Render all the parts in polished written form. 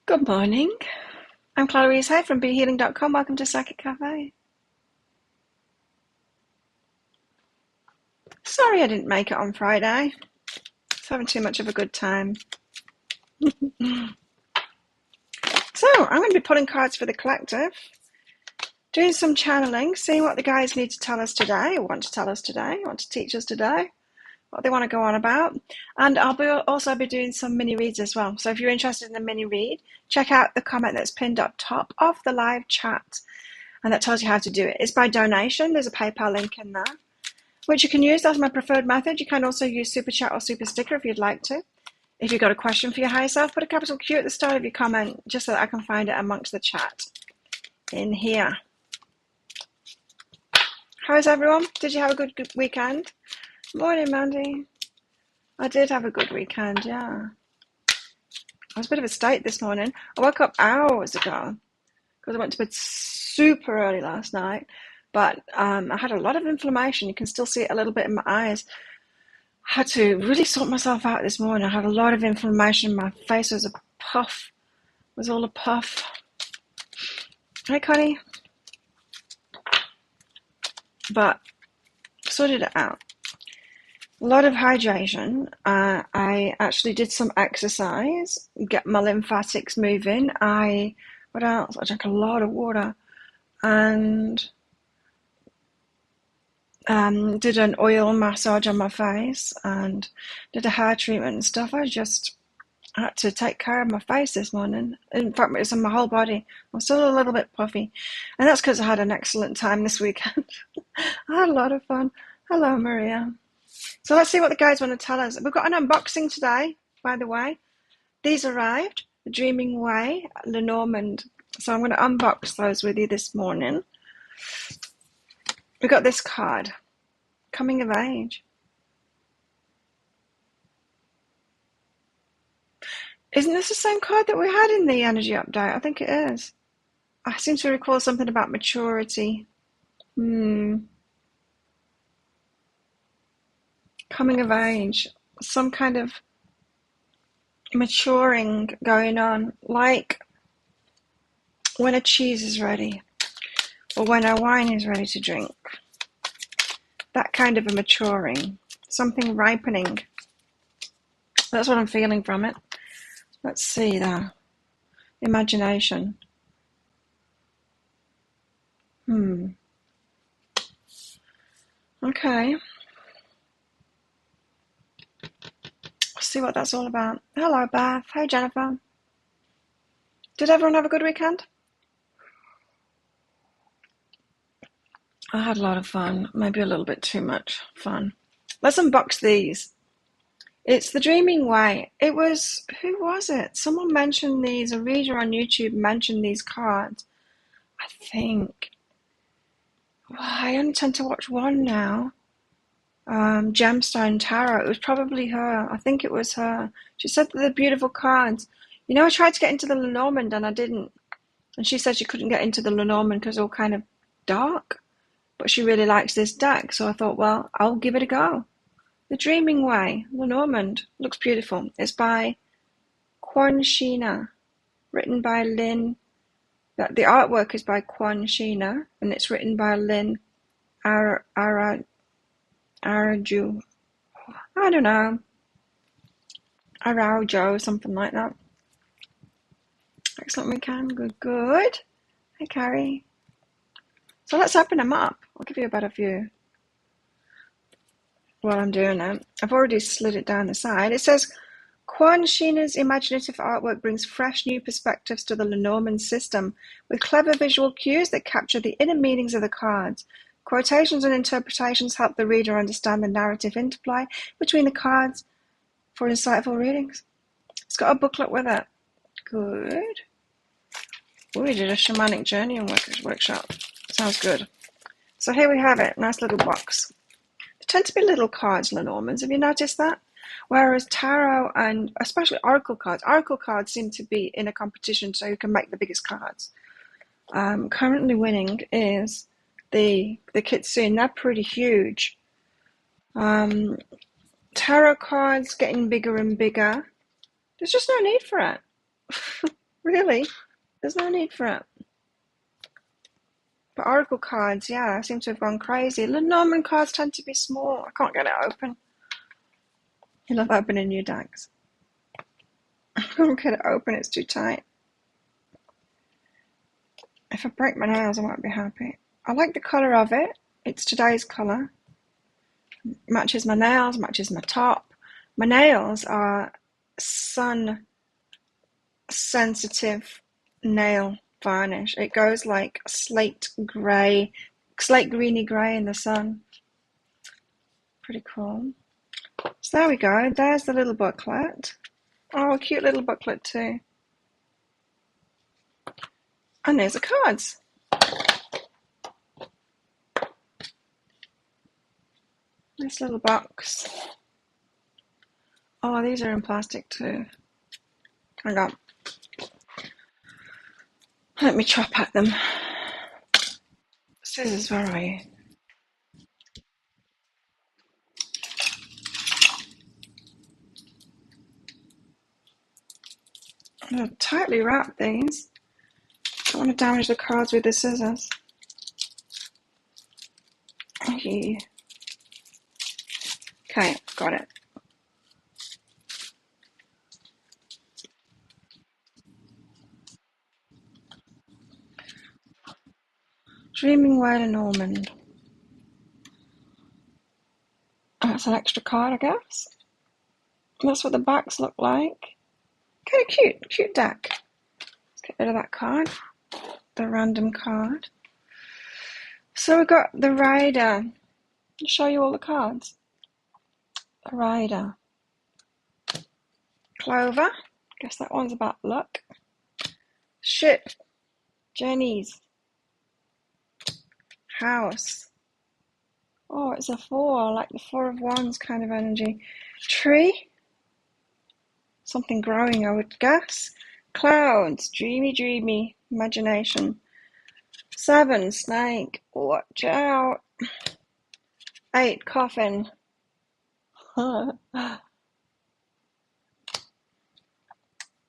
Good morning. I'm Clarice Hay from BeHealing.com. Welcome to Psychic Cafe. Sorry I didn't make it on Friday. It's having too much of a good time. So, I'm going to be pulling cards for the collective, doing some channeling, seeing what the guys need to tell us today, or want to tell us today, want to teach us today, what they want to go on about. And I'll also be doing some mini reads as well. So if you're interested in a mini read, check out the comment that's pinned up top of the live chat. And that tells you how to do it. It's by donation. There's a PayPal link in there, which you can use. That's my preferred method. You can also use Super Chat or Super Sticker if you'd like to. If you've got a question for your higher self, put a capital Q at the start of your comment just so that I can find it amongst the chat in here. How's everyone? Did you have a good weekend? Morning, Mandy. I did have a good weekend, yeah. I was a bit of a state this morning. I woke up hours ago because I went to bed super early last night. But I had a lot of inflammation. You can still see it a little bit in my eyes. I had to really sort myself out this morning. I had a lot of inflammation. My face was a puff. It was all a puff. Hey, Connie. But sorted it out. A lot of hydration. I actually did some exercise, get my lymphatics moving. What else? I drank a lot of water and did an oil massage on my face and did a hair treatment and stuff. I just had to take care of my face this morning. In fact, it's on my whole body. I'm still a little bit puffy. And that's because I had an excellent time this weekend. I had a lot of fun. Hello, Maria. So let's see what the guys want to tell us. We've got an unboxing today, by the way. These arrived, The Dreaming Way, Lenormand. So I'm going to unbox those with you this morning. We got this card, Coming of Age. Isn't this the same card that we had in the energy update? I think it is. I seem to recall something about maturity. Coming of age. Some kind of maturing going on. Like when a cheese is ready. Or when a wine is ready to drink. That kind of a maturing. Something ripening. That's what I'm feeling from it. Let's see there. Imagination. Okay. Let's see what that's all about. Hello, Beth. Hey, Jennifer. Did everyone have a good weekend? I had a lot of fun. Maybe a little bit too much fun. Let's unbox these. It's The Dreaming Way. It was, who was it? Someone mentioned these, a reader on YouTube mentioned these cards. I think. Well, I only tend to watch one now. Gemstone Tarot. It was probably her. I think it was her. She said that they're beautiful cards. You know, I tried to get into the Lenormand and I didn't. And she said she couldn't get into the Lenormand because it's all kind of dark. But she really likes this deck. So I thought, well, I'll give it a go. The Dreaming Way, Lenormand. Looks beautiful. It's by Quan Sheena. Written by Lynn. The artwork is by Quan Sheena. And it's written by Lynn Araju. I don't know. Araujo, something like that. Excellent weekend. Good. Hey, Carrie. So let's open them up. I'll give you a better view while I'm doing it. I've already slid it down the side. It says, Quan Sheena's imaginative artwork brings fresh new perspectives to the Lenormand system with clever visual cues that capture the inner meanings of the cards. Quotations and interpretations help the reader understand the narrative interplay between the cards for insightful readings. It's got a booklet with it. Good. We did a shamanic journey and workshop. Sounds good. So here we have it. Nice little box. There tend to be little cards, Lenormands. Have you noticed that? Whereas tarot and especially oracle cards seem to be in a competition so you can make the biggest cards. Currently winning is the Kitsune. They're pretty huge. Tarot cards getting bigger and bigger. There's just no need for it. Really? There's no need for it. But Oracle cards, yeah, seem to have gone crazy. Lenormand cards tend to be small. I can't get it open. I love opening new decks. I can't get it open, it's too tight. If I break my nails, I won't be happy. I like the colour of it. It's today's colour. Matches my nails, matches my top. My nails are sun sensitive nail varnish. It goes like slate grey, slate greeny grey in the sun. Pretty cool. So there we go. There's the little booklet. Oh, a cute little booklet too. And there's the cards. This little box. Oh, these are in plastic too. Hang on. Let me chop at them. Scissors, where are you? I'm going to tightly wrap these. Don't want to damage the cards with the scissors. Okay, got it. Dreaming Way Lenormand. That's an extra card, I guess. That's what the backs look like. Kind of cute deck. Let's get rid of that card, the random card. So we've got the Rider. I'll show you all the cards. The Rider. Clover. Guess that one's about luck. Ship. Jenny's. House. Oh, it's a 4, like the 4 of Wands kind of energy. Tree. Something growing, I would guess. Clouds. Dreamy imagination. 7, snake. Watch out. 8, coffin.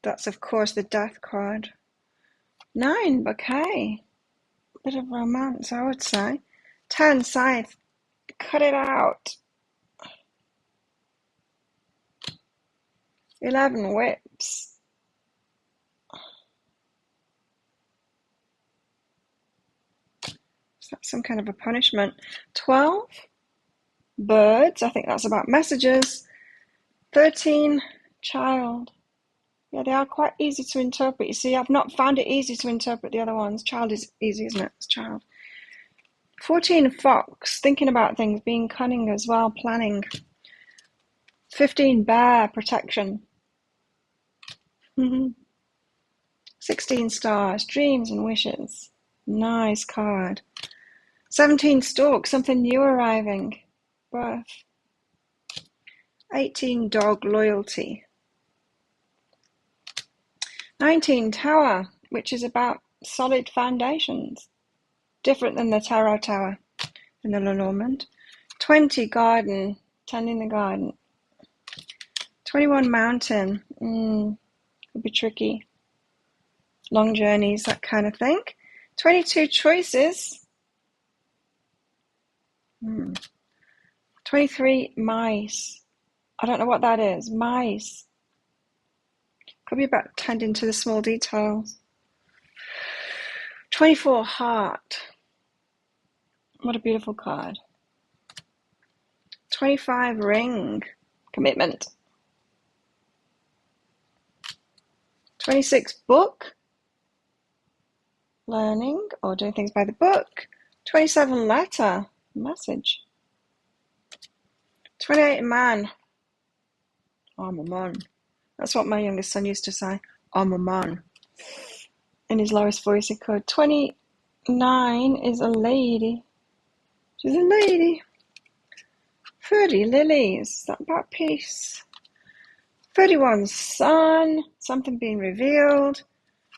That's, of course, the death card. 9, bouquet. Bit of romance, I would say. 10, scythe. Cut it out. 11, whips. So that's some kind of a punishment. 12, birds. I think that's about messages. 13, child. Yeah, they are quite easy to interpret. You see, I've not found it easy to interpret the other ones. Child is easy, isn't it? It's child. 14, fox. Thinking about things, being cunning as well, planning. 15, bear, protection. 16, stars, dreams and wishes. Nice card. 17, stork, something new arriving. Birth. 18, dog, loyalty. 19, tower, which is about solid foundations. Different than the tarot tower in the Lenormand. 20, garden, tending the garden. 21, mountain. Could be tricky. Long journeys, that kind of thing. 22, choices. 23, mice. I don't know what that is. Mice. Could be about tending to the small details. 24, heart. What a beautiful card. 25, ring. Commitment. 26, book. Learning or doing things by the book. 27, letter. Message. 28, man. I'm a man. That's what my youngest son used to say. I'm a man. In his lowest voice he could. 29 is a lady. She's a lady. 30, lilies. Is that about peace? 31, sun. Something being revealed.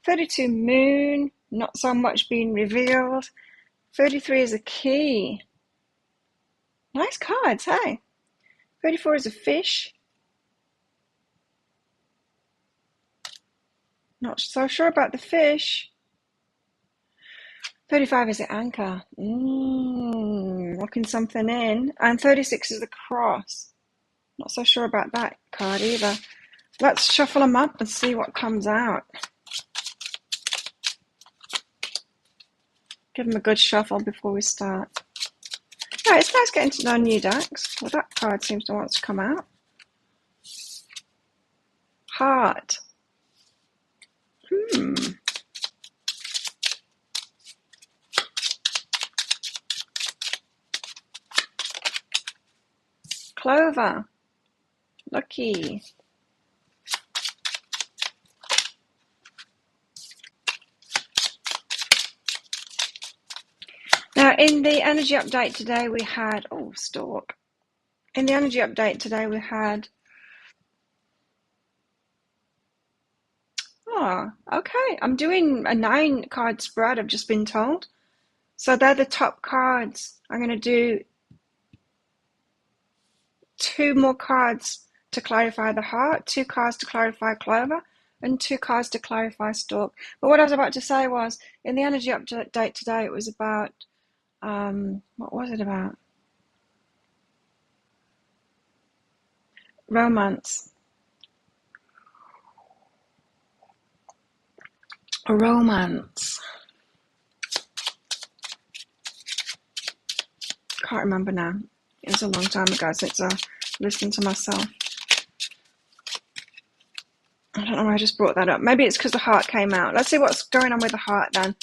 32, moon. Not so much being revealed. 33 is a key. Nice cards, hey? 34 is a fish. Not so sure about the fish. 35 is the anchor. Locking something in. And 36 is the cross. Not so sure about that card either. Let's shuffle them up and see what comes out. Give them a good shuffle before we start. Yeah, it's nice getting to know new decks. Well, that card seems to want to come out. Heart. Clover. Lucky. Now, in the energy update today, we had... Oh, Stork. In the energy update today, we had... Oh, okay. I'm doing a 9-card spread, I've just been told. So they're the top cards. I'm going to do 2 more cards to clarify the heart, 2 cards to clarify Clover, and 2 cards to clarify Stork. But what I was about to say was, in the energy update today, it was about... what was it about? Romance. A romance. Can't remember now. It was a long time ago since I listened to myself. I don't know why I just brought that up. Maybe it's because the heart came out. Let's see what's going on with the heart then.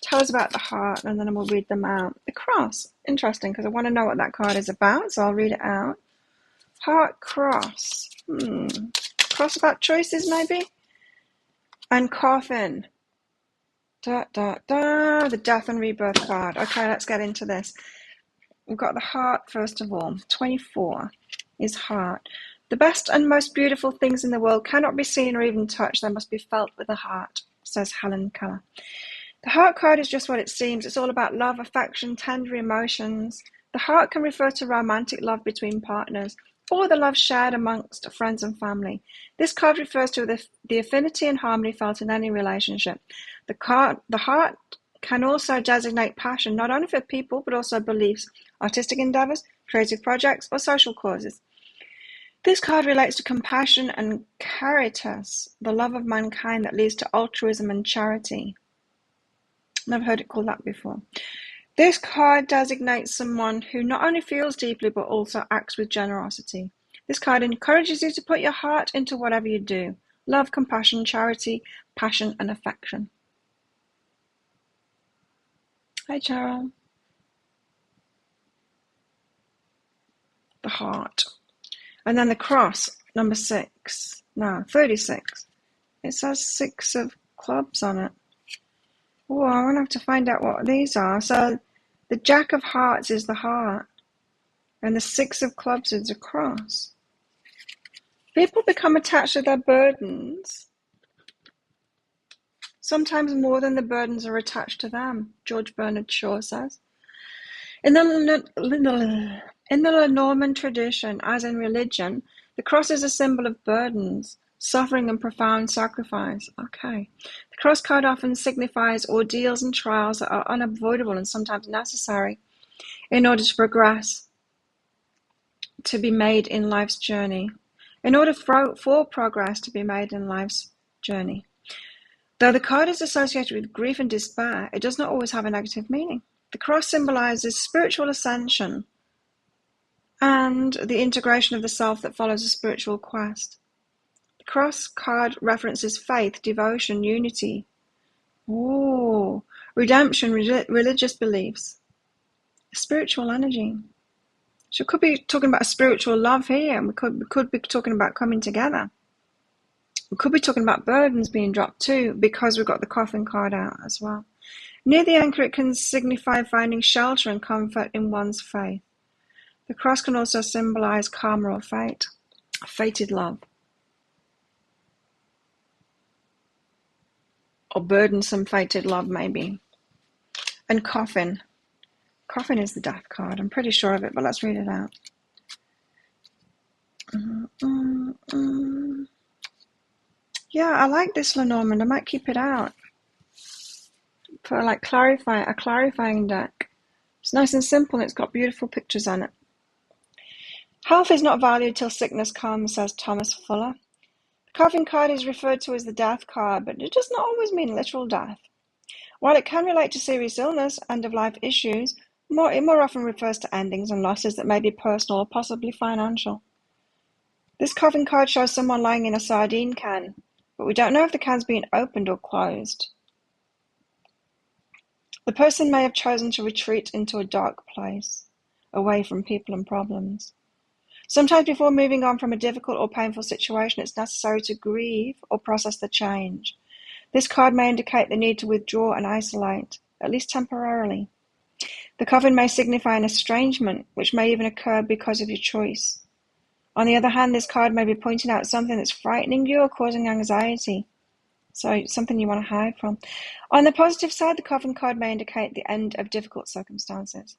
Tell us about the heart and then we'll read them out. The cross. Interesting, because I want to know what that card is about, so I'll read it out. Heart, cross. Cross about choices, maybe? And coffin. The death and rebirth card. Okay, let's get into this. We've got the heart, first of all. 24 is heart. The best and most beautiful things in the world cannot be seen or even touched. They must be felt with the heart, says Helen Keller. The heart card is just what it seems. It's all about love, affection, tender emotions. The heart can refer to romantic love between partners or the love shared amongst friends and family. This card refers to the affinity and harmony felt in any relationship. The heart can also designate passion, not only for people, but also beliefs, artistic endeavors, creative projects, or social causes. This card relates to compassion and caritas, the love of mankind that leads to altruism and charity. Never heard it called that before. This card designates someone who not only feels deeply, but also acts with generosity. This card encourages you to put your heart into whatever you do. Love, compassion, charity, passion, and affection. Hi, Cheryl. The heart. And then the cross, number 6. No, 36. It says 6 of clubs on it. Oh, I want to have to find out what these are. So the Jack of Hearts is the heart. And the 6 of clubs is the cross. People become attached to their burdens. Sometimes more than the burdens are attached to them, George Bernard Shaw says. In the Lenormand tradition, as in religion, the cross is a symbol of burdens, suffering and profound sacrifice. Okay. The cross card often signifies ordeals and trials that are unavoidable and sometimes necessary in order to progress, to be made in life's journey. In order for progress to be made in life's journey. Though the card is associated with grief and despair, it does not always have a negative meaning. The cross symbolizes spiritual ascension and the integration of the self that follows a spiritual quest. The cross card references faith, devotion, unity, redemption, religious beliefs, spiritual energy. So we could be talking about a spiritual love here, and we could be talking about coming together. We could be talking about burdens being dropped too, because we've got the coffin card out as well. Near the anchor, it can signify finding shelter and comfort in one's faith. The cross can also symbolize karma or fate, fated love, or burdensome fated love maybe. And coffin. Coffin is the death card. I'm pretty sure of it, but let's read it out. Yeah, I like this Lenormand. I might keep it out for like a clarifying deck. It's nice and simple. It's got beautiful pictures on it. Health is not valued till sickness comes, says Thomas Fuller. The Coffin card is referred to as the death card, but it does not always mean literal death. While it can relate to serious illness, end-of-life issues, it more often refers to endings and losses that may be personal or possibly financial. This Coffin card shows someone lying in a sardine can, but we don't know if the can's been opened or closed. The person may have chosen to retreat into a dark place, away from people and problems. Sometimes before moving on from a difficult or painful situation, it's necessary to grieve or process the change. This card may indicate the need to withdraw and isolate, at least temporarily. The coffin may signify an estrangement, which may even occur because of your choice. On the other hand, this card may be pointing out something that's frightening you or causing anxiety. So something you want to hide from. On the positive side, the coffin card may indicate the end of difficult circumstances.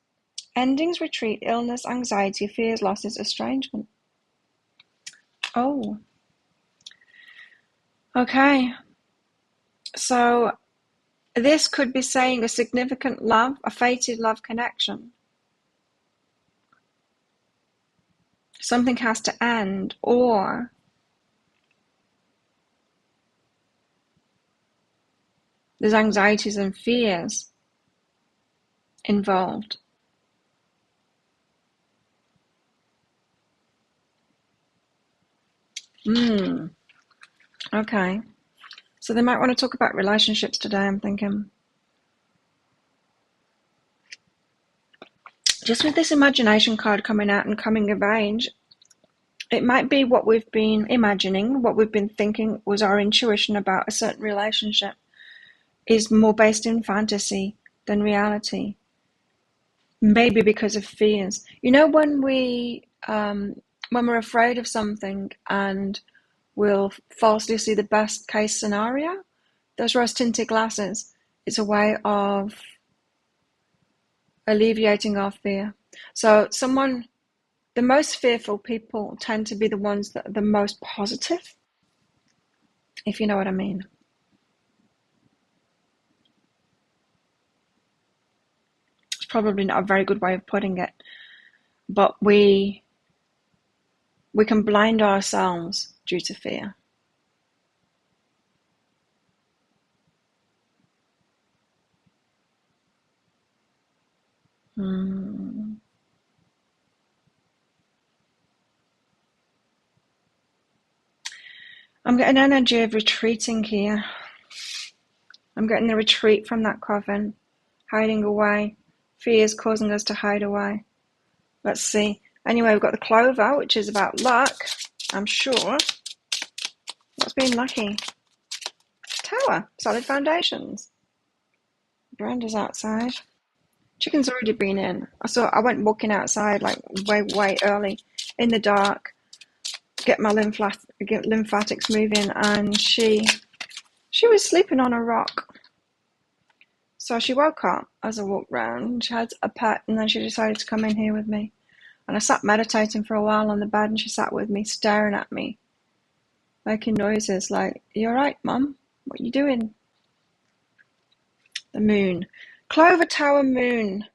Endings, retreat, illness, anxiety, fears, losses, estrangement. Oh. Okay. So this could be saying a significant love, a fated love connection. Something has to end, or there's anxieties and fears involved. Okay. So they might want to talk about relationships today, I'm thinking. Just with this imagination card coming out and coming of age, it might be what we've been imagining, what we've been thinking was our intuition about a certain relationship is more based in fantasy than reality. Maybe because of fears. You know, when we're afraid of something and we'll falsely see the best case scenario, those rose-tinted glasses, it's a way of alleviating our fear. So the most fearful people tend to be the ones that are the most positive, if you know what I mean. It's probably not a very good way of putting it, but we can blind ourselves due to fear. I'm getting an energy of retreating here. I'm getting the retreat from that coven, hiding away. Fear is causing us to hide away. Let's see. Anyway, we've got the clover, which is about luck, I'm sure. What's been lucky? Tower, solid foundations. Brenda's outside. Chicken's already been in. I went walking outside like way early in the dark, get my lymphatics moving, and she was sleeping on a rock. So she woke up as I walked round. She had a pet, and then she decided to come in here with me. And I sat meditating for a while on the bed, and she sat with me, staring at me, making noises like, "You all right, Mum? What are you doing?" The moon. Clover Tower moon.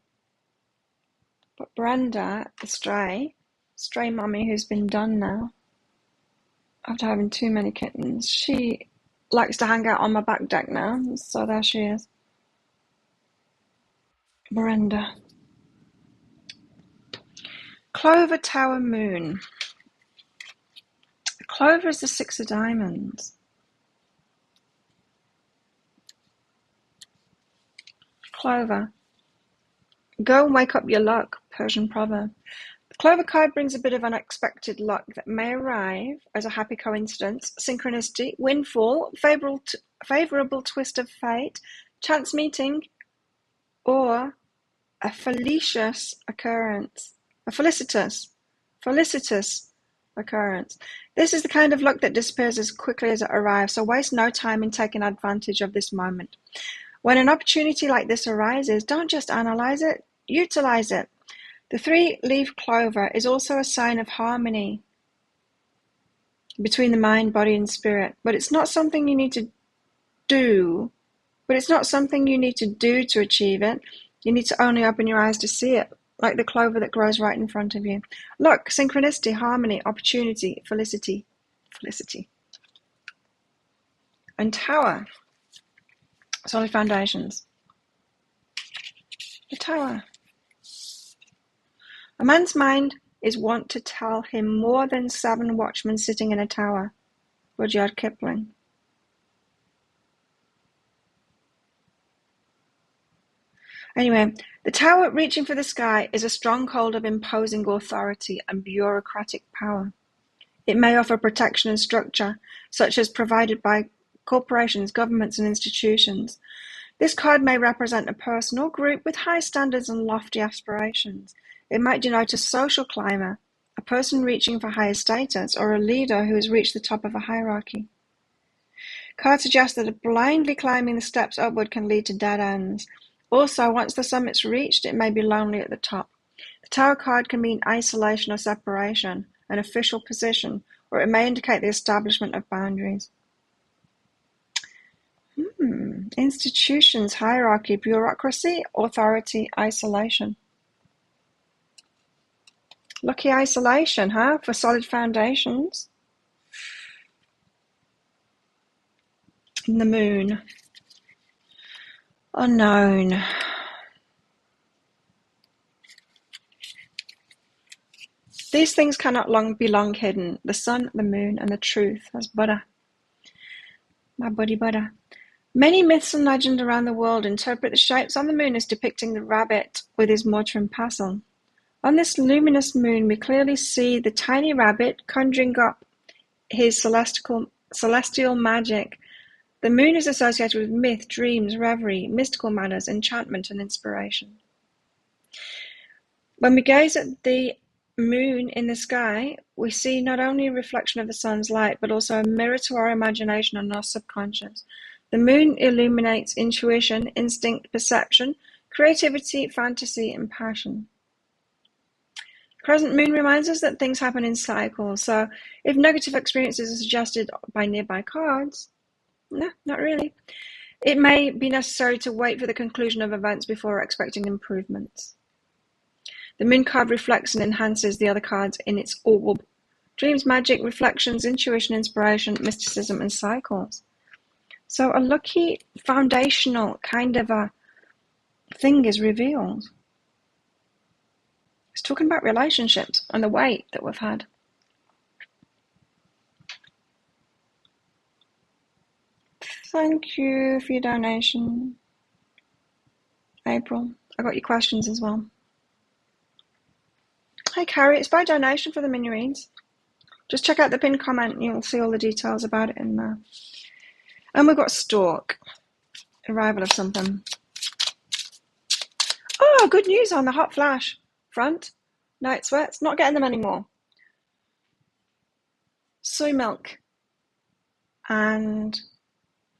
But Brenda, the stray mummy who's been done now, after having too many kittens, she likes to hang out on my back deck now. So there she is. Brenda. Clover Tower moon. Clover is the 6 of diamonds. Clover. Go and wake up your luck, Persian proverb. The clover card brings a bit of unexpected luck that may arrive as a happy coincidence, synchronicity, windfall, favorable twist of fate, chance meeting, or a felicitous occurrence. Felicitous occurrence. This is the kind of luck that disappears as quickly as it arrives, so waste no time in taking advantage of this moment. When an opportunity like this arises, don't just analyze it, utilize it. The 3-leaf clover is also a sign of harmony. between the mind, body, and spirit. But it's not something you need to do. But it's not something you need to do to achieve it. You need to only open your eyes to see it, like the clover that grows right in front of you. Look, synchronicity, harmony, opportunity, felicity. And tower, solid foundations. The tower. A man's mind is wont to tell him more than 7 watchmen sitting in a tower. Rudyard Kipling. Anyway, the tower reaching for the sky is a stronghold of imposing authority and bureaucratic power. It may offer protection and structure, such as provided by corporations, governments, and institutions. This card may represent a person or group with high standards and lofty aspirations. It might denote a social climber, a person reaching for higher status, or a leader who has reached the top of a hierarchy. Cards suggest that blindly climbing the steps upward can lead to dead ends. Also, once the summit's reached, it may be lonely at the top. The Tower card can mean isolation or separation, an official position, or it may indicate the establishment of boundaries. Institutions, hierarchy, bureaucracy, authority, isolation. Lucky isolation, huh? For solid foundations. And the moon. Unknown. These things cannot be long hidden. The sun, the moon, and the truth. That's Buddha. My buddy Buddha. Many myths and legends around the world interpret the shapes on the moon as depicting the rabbit with his mortar and pestle. On this luminous moon, we clearly see the tiny rabbit conjuring up his celestial magic. The moon is associated with myth, dreams, reverie, mystical manners, enchantment, and inspiration. When we gaze at the moon in the sky, we see not only a reflection of the sun's light, but also a mirror to our imagination and our subconscious. The moon illuminates intuition, instinct, perception, creativity, fantasy, and passion. The crescent moon reminds us that things happen in cycles, so if negative experiences are suggested by nearby cards, no, not really. It may be necessary to wait for the conclusion of events before expecting improvements. The moon card reflects and enhances the other cards in its orb. Dreams, magic, reflections, intuition, inspiration, mysticism, and cycles. So a lucky foundational kind of a thing is revealed. It's talking about relationships and the weight that we've had. Thank you for your donation, April. I got your questions as well. Hi, Carrie. It's by donation for the mini reads. Just check out the pinned comment and you'll see all the details about it in there. And we've got Stork. Arrival of something. Oh, good news on the hot flash front. Night sweats. Not getting them anymore. Soy milk and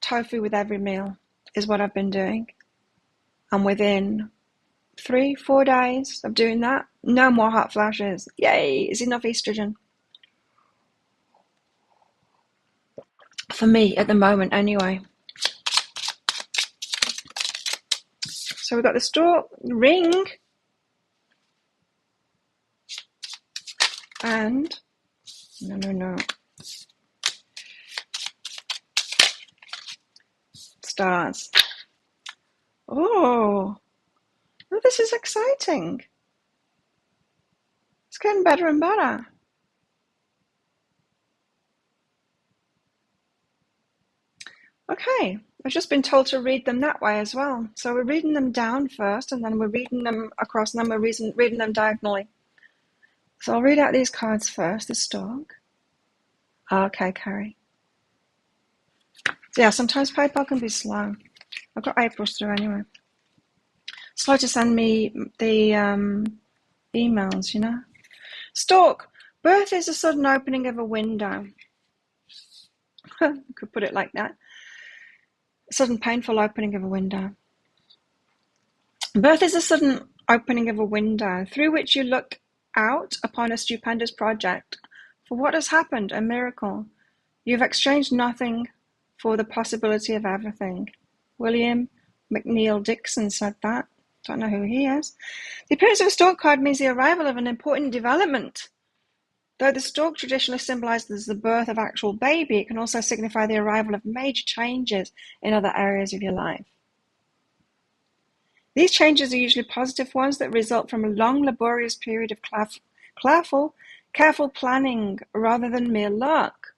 tofu with every meal is what I've been doing. And within 3-4 days of doing that, no more hot flashes. Yay! It's enough estrogen. For me, at the moment, anyway. So we've got the Stork ring. And, no. Stars. Oh, this is exciting. It's getting better and better. Okay, I've just been told to read them that way as well. So we're reading them down first, and then we're reading them across, and then we're reading them diagonally. So I'll read out these cards first, the Stork. Okay, Carrie. So yeah, sometimes PayPal can be slow. I've got April's through anyway. Slow to send me the emails, you know. Stork, birth is a sudden opening of a window. You could put it like that. A sudden painful opening of a window. Birth is a sudden opening of a window through which you look out upon a stupendous project, For what has happened? A miracle. You've exchanged nothing for the possibility of everything. William McNeill Dixon said that. Don't know who he is. The appearance of a stork card means the arrival of an important development. Though the stork traditionally symbolizes the birth of actual baby, it can also signify the arrival of major changes in other areas of your life. These changes are usually positive ones that result from a long, laborious period of careful planning rather than mere luck.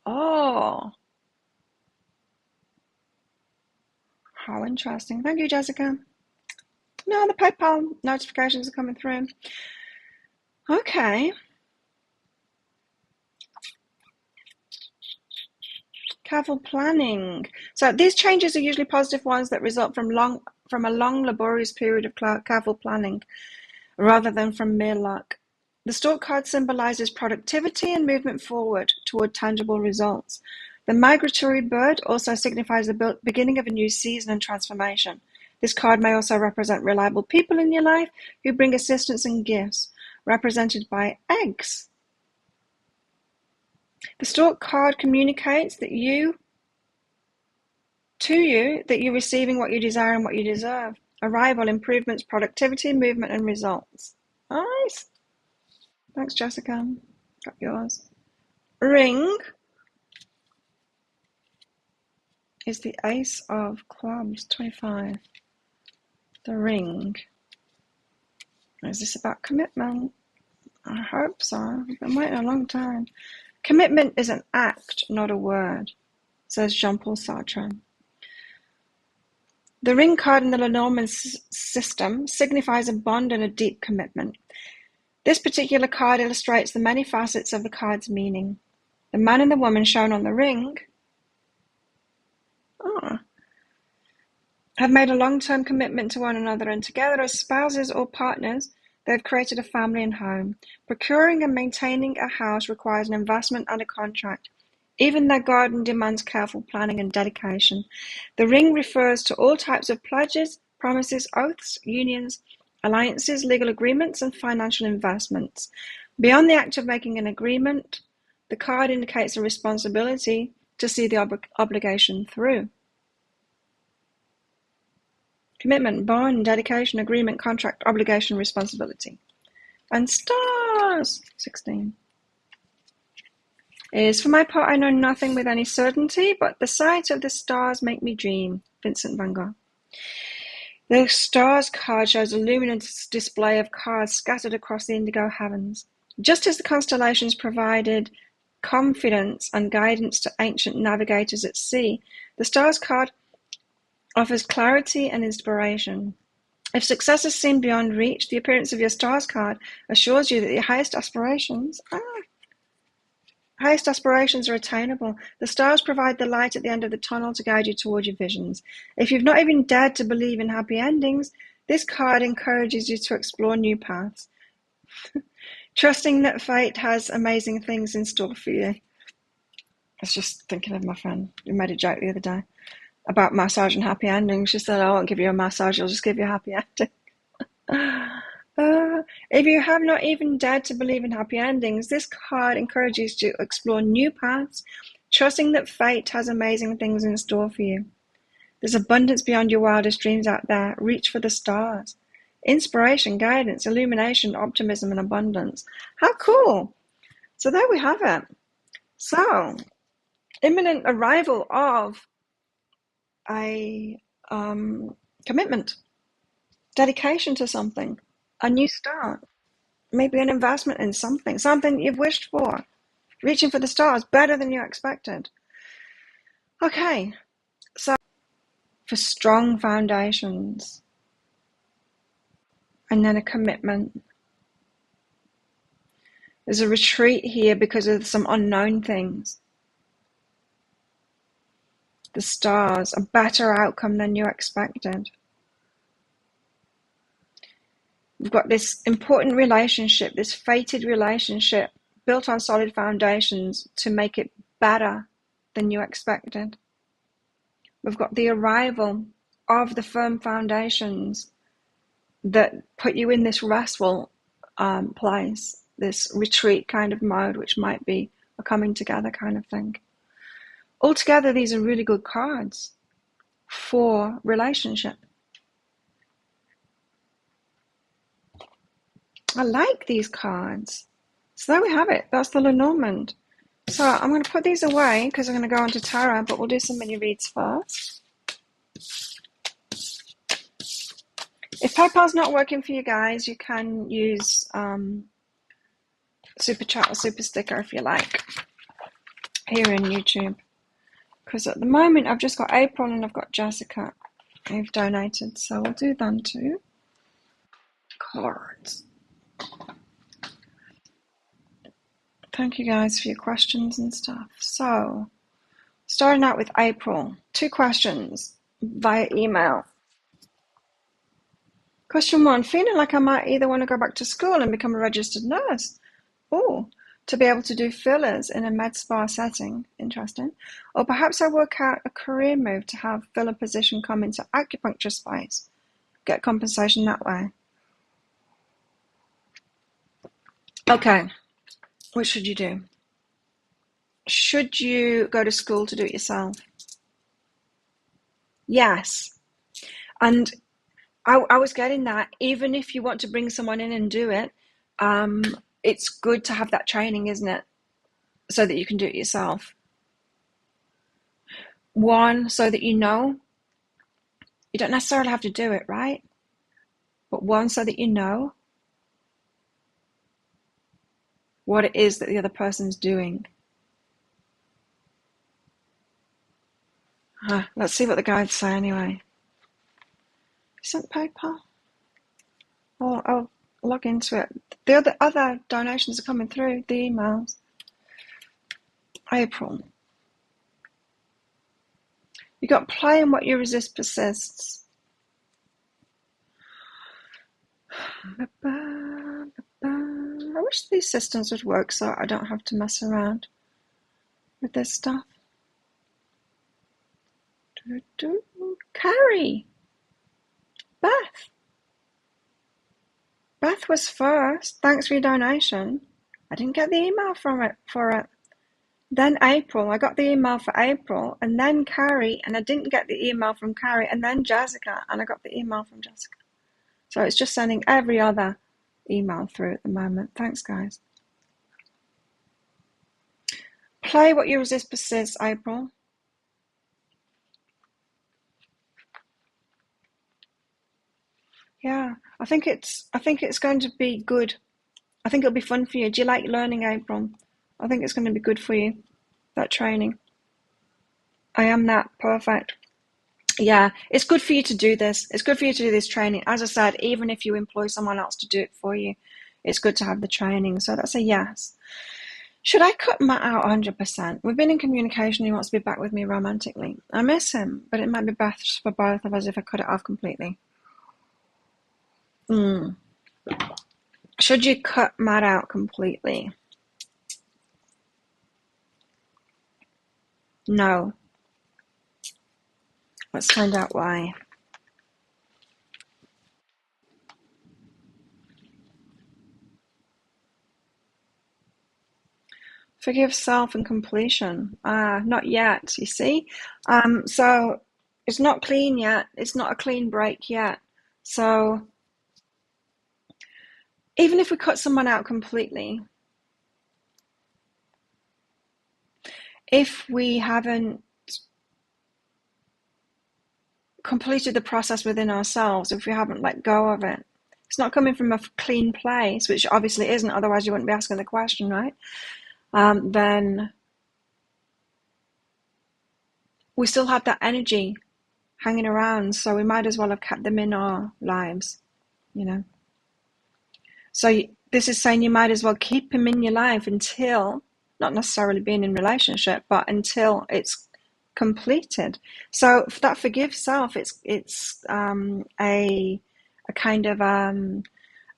Oh, how interesting. Thank you, Jessica. No, the PayPal notifications are coming through. Okay. Careful planning. So these changes are usually positive ones that result from a long, laborious period of careful planning rather than from mere luck. The stork card symbolizes productivity and movement forward toward tangible results. The migratory bird also signifies the beginning of a new season and transformation. This card may also represent reliable people in your life who bring assistance and gifts, represented by eggs. The stork card communicates that you're receiving what you desire and what you deserve. Arrival, improvements, productivity, movement, and results. Nice. Thanks, Jessica. Got yours. Ring is the Ace of Clubs, 25. The ring. Is this about commitment? I hope so. I've been waiting a long time. Commitment is an act, not a word, says Jean-Paul Sartre. The ring card in the Lenormand system signifies a bond and a deep commitment. This particular card illustrates the many facets of the card's meaning. The man and the woman shown on the ring have made a long-term commitment to one another, and together as spouses or partners, they've created a family and home. Procuring and maintaining a house requires an investment and a contract. Even their garden demands careful planning and dedication. The ring refers to all types of pledges, promises, oaths, unions, alliances, legal agreements, and financial investments. Beyond the act of making an agreement, the card indicates a responsibility to see the obligation through. Commitment, bond, dedication, agreement, contract, obligation, responsibility. And stars, 16. Is, for my part, I know nothing with any certainty, but the sight of the stars make me dream. Vincent van Gogh. The stars card shows a luminous display of cards scattered across the indigo heavens. Just as the constellations provided confidence and guidance to ancient navigators at sea, the stars card offers clarity and inspiration. If success is seen beyond reach, the appearance of your stars card assures you that your highest aspirations are attainable. The stars provide the light at the end of the tunnel to guide you toward your visions. If you've not even dared to believe in happy endings, this card encourages you to explore new paths, trusting that fate has amazing things in store for you. I was just thinking of my friend who made a joke the other day about massage and happy endings. She said, I won't give you a massage, I'll just give you a happy ending. If you have not even dared to believe in happy endings, this card encourages you to explore new paths, trusting that fate has amazing things in store for you. There's abundance beyond your wildest dreams out there. Reach for the stars. Inspiration, guidance, illumination, optimism, and abundance. How cool! So there we have it. So, imminent arrival of a commitment, dedication to something, a new start, maybe an investment in something you've wished for, reaching for the stars, better than you expected. Okay, so for strong foundations, and then a commitment. There's a retreat here because of some unknown things. The stars, a better outcome than you expected. We've got this important relationship, this fated relationship built on solid foundations to make it better than you expected. We've got the arrival of the firm foundations that put you in this restful place. this retreat kind of mode, which might be a coming together kind of thing. Altogether, these are really good cards for relationship. I like these cards. So there we have it. That's the Lenormand. So I'm going to put these away because I'm going to go on to tarot, but we'll do some mini reads first. If PayPal's not working for you guys, you can use Super Chat or Super Sticker if you like here in YouTube. Because at the moment I've just got April and I've got Jessica who've donated. So we'll do them too. Cards. Thank you guys for your questions and stuff. So, starting out with April, 2 questions via email. Question 1, feeling like I might either want to go back to school and become a registered nurse, or to be able to do fillers in a med spa setting, interesting, or perhaps I work out a career move to have filler position come into acupuncture space, get compensation that way. Okay. What should you do? Should you go to school to do it yourself? Yes. And I was getting that. Even if you want to bring someone in and do it, it's good to have that training, isn't it? So that you can do it yourself. 1, so that you know. You don't necessarily have to do it, right? But 1, so that you know what it is that the other person's doing. Let's see what the guides say anyway. Sent PayPal? Oh, I'll log into it. The other donations are coming through, the emails. April. You got play and what you resist persists. I wish these systems would work so I don't have to mess around with this stuff. Carrie. Beth was first. Thanks for your donation. I didn't get the email for it. Then April. I got the email for April, and then Carrie, and I didn't get the email from Carrie, and then Jessica, and I got the email from Jessica. So it's just sending every other email through at the moment. Thanks, guys. Play what you resist persists, April. Yeah, I think it's going to be good. I think it'll be fun for you. Do you like learning, April? I think it's going to be good for you, that training. I am that. Perfect. Yeah, it's good for you to do this. It's good for you to do this training. As I said, even if you employ someone else to do it for you, it's good to have the training. So that's a yes. Should I cut Matt out 100%? We've been in communication. He wants to be back with me romantically. I miss him, but it might be best for both of us if I cut it off completely. Should you cut Matt out completely? No. Let's find out why. Forgive self and completion. Not yet, you see. So it's not clean yet. It's not a clean break yet. So even if we cut someone out completely, if we haven't completed the process within ourselves, if we haven't let go of it, it's not coming from a clean place, which obviously isn't, otherwise you wouldn't be asking the question, right? Then we still have that energy hanging around, so we might as well have kept them in our lives, you know. So this is saying you might as well keep him in your life until, not necessarily being in relationship, but until it's completed. So that forgive self, it's a kind of a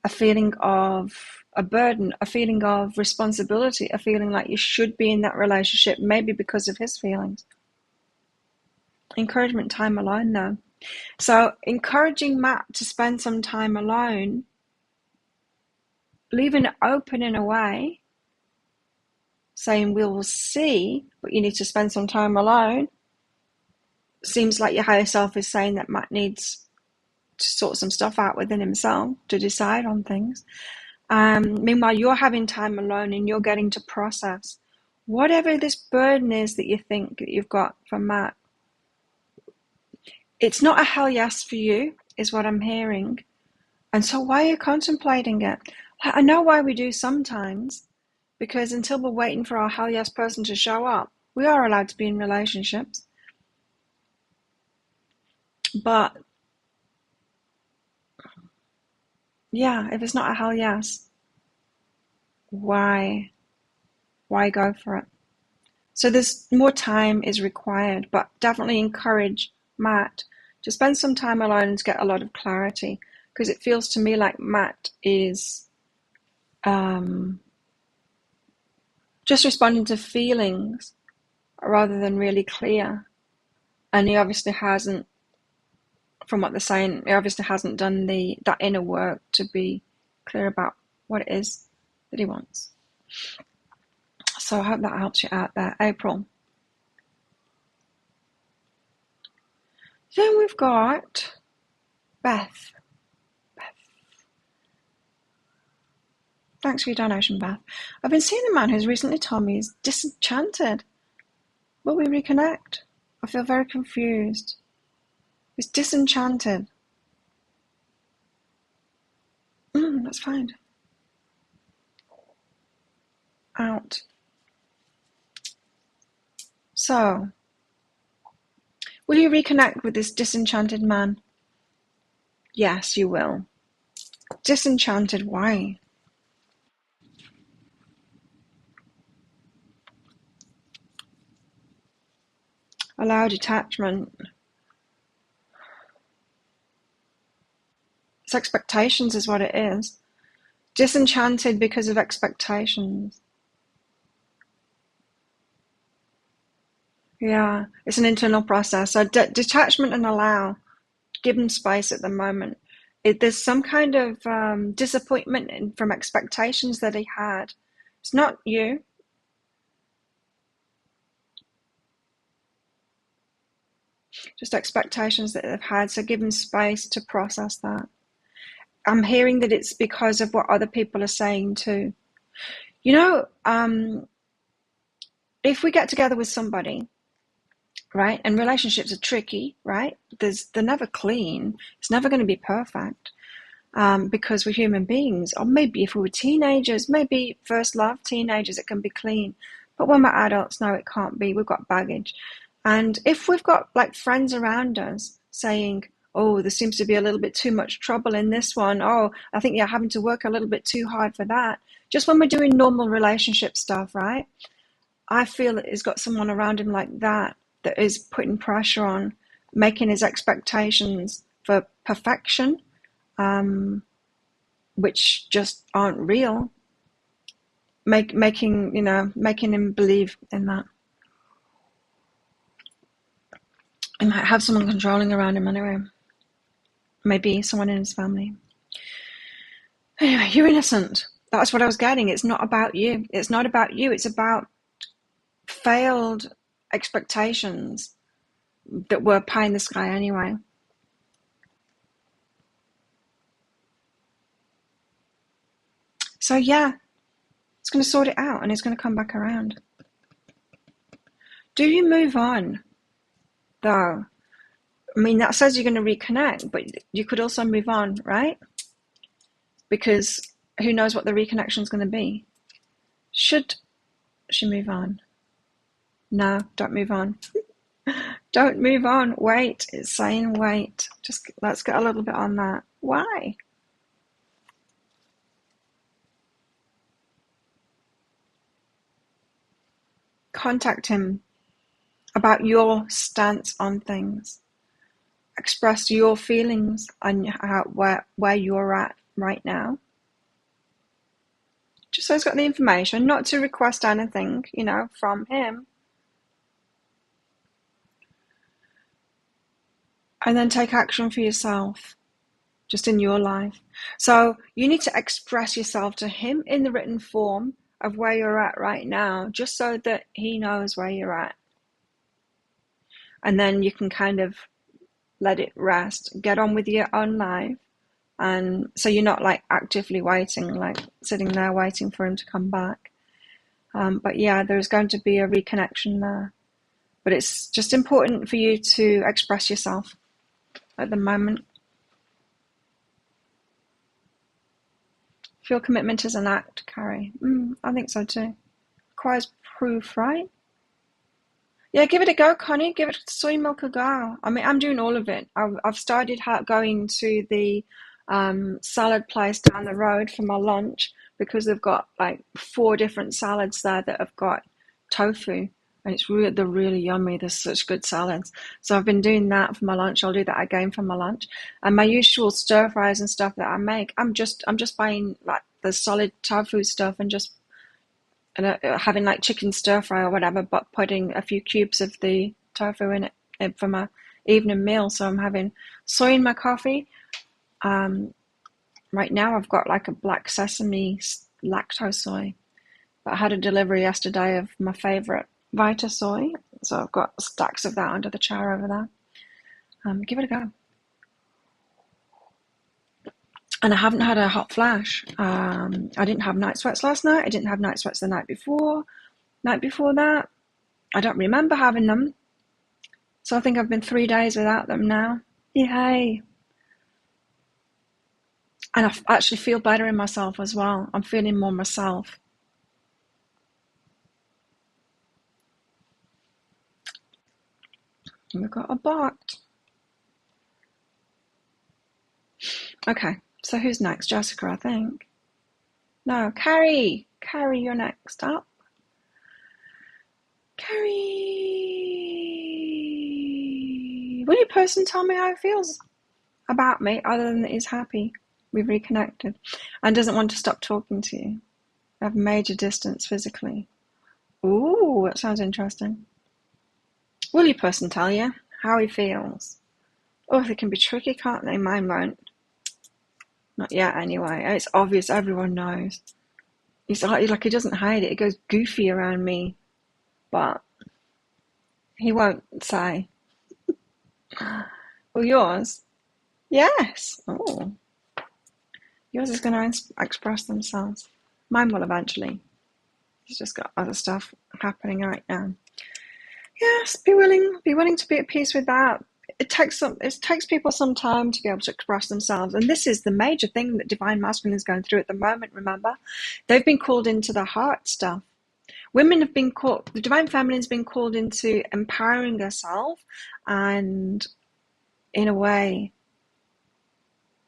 feeling of a burden, a feeling of responsibility, a feeling like you should be in that relationship, maybe because of his feelings. Encouragement time alone, though. So encouraging Matt to spend some time alone leaving it open in a way, saying we will see, but you need to spend some time alone, seems like your higher self is saying that Matt needs to sort some stuff out within himself to decide on things. Meanwhile, you're having time alone and you're getting to process whatever this burden is that you think that you've got from Matt. It's not a hell yes for you, is what I'm hearing. And so why are you contemplating it? I know why we do sometimes, because until we're waiting for our hell yes person to show up, we are allowed to be in relationships. But yeah, if it's not a hell yes, why go for it? So there's more time is required, but definitely encourage Matt to spend some time alone and to get a lot of clarity, because it feels to me like Matt is just responding to feelings rather than really clear. And he obviously hasn't, from what they're saying, he obviously hasn't done that inner work to be clear about what it is that he wants. So I hope that helps you out there, April. Then we've got Beth. Thanks for your donation, Beth. I've been seeing a man who's recently told me he's disenchanted. Will we reconnect? I feel very confused. He's disenchanted. That's fine. Out. So, will you reconnect with this disenchanted man? Yes, you will. Disenchanted, why? Allow detachment. It's expectations is what it is. Disenchanted because of expectations. Yeah, it's an internal process. So detachment and allow. Give him space at the moment. There's some kind of disappointment from expectations that he had. It's not you. Just expectations that they've had. So give him space to process that. I'm hearing that it's because of what other people are saying too. You know, if we get together with somebody, right, and relationships are tricky, right? They're never clean. It's never going to be perfect. Because we're human beings, or maybe if we were teenagers, maybe first love, teenagers, it can be clean. But when we're adults, no, it can't be. We've got baggage. And if we've got like friends around us saying, oh, there seems to be a little bit too much trouble in this one. Oh, I think you're having to work a little bit too hard for that. Just when we're doing normal relationship stuff, right? I feel that he's got someone around him like that is putting pressure on, making his expectations for perfection, which just aren't real, making him believe in that. He might have someone controlling around him anyway. Maybe someone in his family. Anyway, you're innocent. That's what I was getting. It's not about you. It's not about you. It's about failed expectations that were pie in the sky anyway. So yeah, it's going to sort it out and it's going to come back around. Do you move on, though? I mean, that says you're going to reconnect, but you could also move on, right? Because who knows what the reconnection is going to be. Should she move on? No, don't move on. Don't move on. Wait. It's saying wait. Just let's get a little bit on that. Why? Contact him about your stance on things. Express your feelings on where you're at right now. Just so he's got the information, not to request anything, from him. And then take action for yourself. just in your life. So you need to express yourself to him in the written form of where you're at right now, just so that he knows where you're at. And then you can kind of let it rest, get on with your own life. And so you're not like actively waiting, like sitting there waiting for him to come back. But yeah, there's going to be a reconnection there. But it's just important for you to express yourself at the moment. Feel commitment is an act, Carrie. I think so too. Requires proof, right? Yeah, give it a go, Connie. Give it soy milk a go. I mean, I'm doing all of it. I've started going to the salad place down the road for my lunch because they've got like 4 different salads there that have got tofu, and they're really yummy. They're such good salads. So I've been doing that for my lunch. I'll do that again for my lunch. And my usual stir fries and stuff that I make, I'm just buying like the solid tofu stuff and just having like chicken stir fry or whatever, but putting a few cubes of the tofu in it for my evening meal. So I'm having soy in my coffee. Right now I've got like a black sesame lactose soy, but I had a delivery yesterday of my favorite Vita soy, so I've got stacks of that under the chair over there. Give it a go. And I haven't had a hot flash. I didn't have night sweats last night. I didn't have night sweats the night before. Night before that, I don't remember having them. So I think I've been 3 days without them now. Yay. And I actually feel better in myself as well. I'm feeling more myself. And we've got a bot. Okay, so who's next? Jessica, I think. No, Carrie. Carrie, you're next up. Carrie. Will you person tell me how it feels about me other than that he's happy we've reconnected and doesn't want to stop talking to you? We have major distance physically. Ooh, that sounds interesting. Will you person tell you how he feels? Oh, they can be tricky, can't they? Mine won't. Not yet, anyway. It's obvious, everyone knows. He's like he doesn't hide it. He goes goofy around me, but he won't say. Well, yours? Yes. Oh, yours is going to express themselves. Mine will eventually. He's just got other stuff happening right now. Yes, be willing to be at peace with that. It takes people some time to be able to express themselves, and this is the major thing that Divine Masculine is going through at the moment. Remember, they've been called into the heart stuff. Women have been called. The Divine Feminine's been called into empowering herself, and in a way,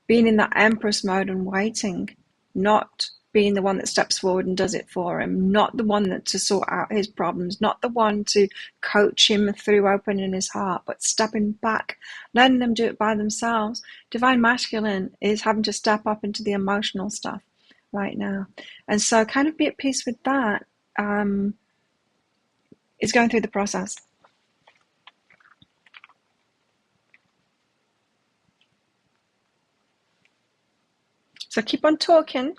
being in that Empress mode and waiting, not being the one that steps forward and does it for him, not the one to sort out his problems, not the one to coach him through opening his heart, but stepping back, letting them do it by themselves. Divine Masculine is having to step up into the emotional stuff right now. And so kind of be at peace with that. It's going through the process. So keep on talking.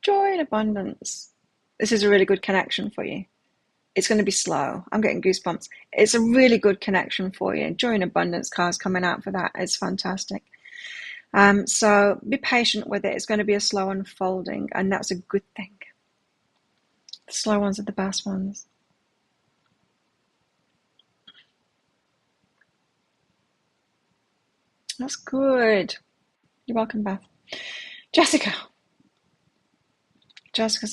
Joy and abundance. This is a really good connection for you. It's going to be slow. I'm getting goosebumps. It's a really good connection for you. Joy and abundance cards coming out for that. It's fantastic. So be patient with it. It's going to be a slow unfolding, and that's a good thing. The slow ones are the best ones. That's good. You're welcome, Beth. Jessica's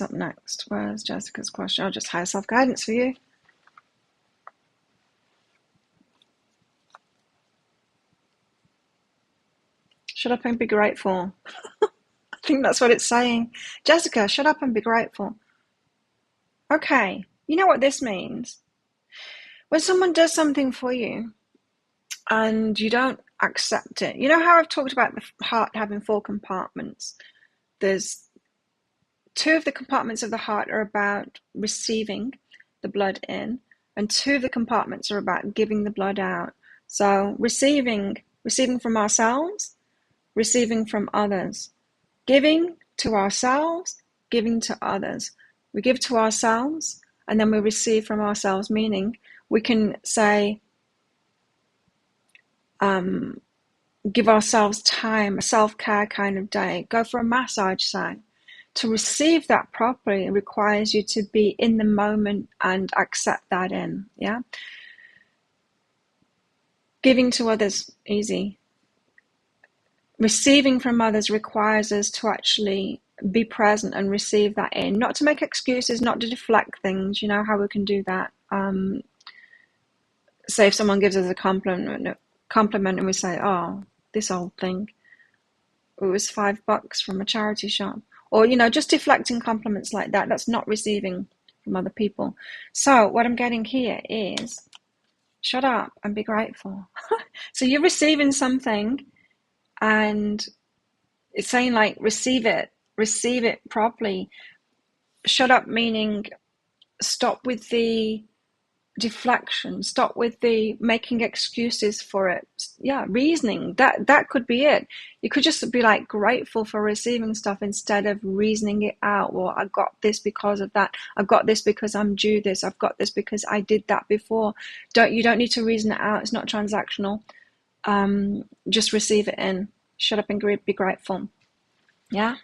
up next. Where's Jessica's question? I'll just higher self-guidance for you. Shut up and be grateful. I think that's what it's saying. Jessica, shut up and be grateful. Okay, you know what this means? When someone does something for you and you don't accept it. You know how I've talked about the heart having 4 compartments? There's 2 of the compartments of the heart are about receiving the blood in, and 2 of the compartments are about giving the blood out. So receiving Receiving from ourselves, receiving from others. Giving to ourselves, giving to others. We give to ourselves and then we receive from ourselves, meaning we can say, give ourselves time, a self-care kind of day, go for a massage say. To receive that properly, it requires you to be in the moment and accept that in, yeah? Giving to others, easy. Receiving from others requires us to actually be present and receive that in, not to make excuses, not to deflect things. You know how we can do that. Say if someone gives us a compliment and we say, oh, this old thing, it was $5 from a charity shop. Or, you know, just deflecting compliments like that. That's not receiving from other people. So what I'm getting here is shut up and be grateful. So you're receiving something and it's saying like, receive it properly. Shut up meaning stop with the deflection, stop with the making excuses for it. Yeah, reasoning, that could be it. You could just be like grateful for receiving stuff instead of reasoning it out. Well, I got this because of that, I've got this because I'm due this, I've got this because I did that before. You don't need to reason it out. It's not transactional. Just receive it in. Shut up and be grateful. Yeah.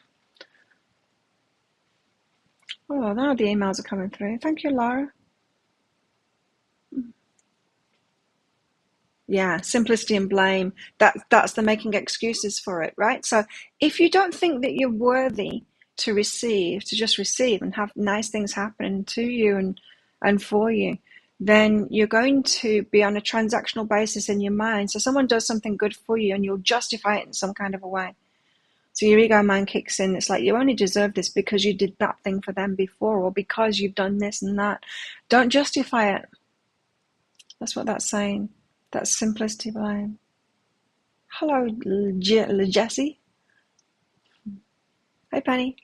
Oh, now the emails are coming through. Thank you, Laura. Yeah, simplicity and blame. That's the making excuses for it, right? So if you don't think that you're worthy to receive, to just receive and have nice things happen to you and for you, then you're going to be on a transactional basis in your mind. So someone does something good for you and you'll justify it in some kind of a way. So your ego mind kicks in. It's like, you only deserve this because you did that thing for them before, or because you've done this and that. Don't justify it. That's what that's saying. That's simplicity blame. Hello, Jessie. Hey, Penny.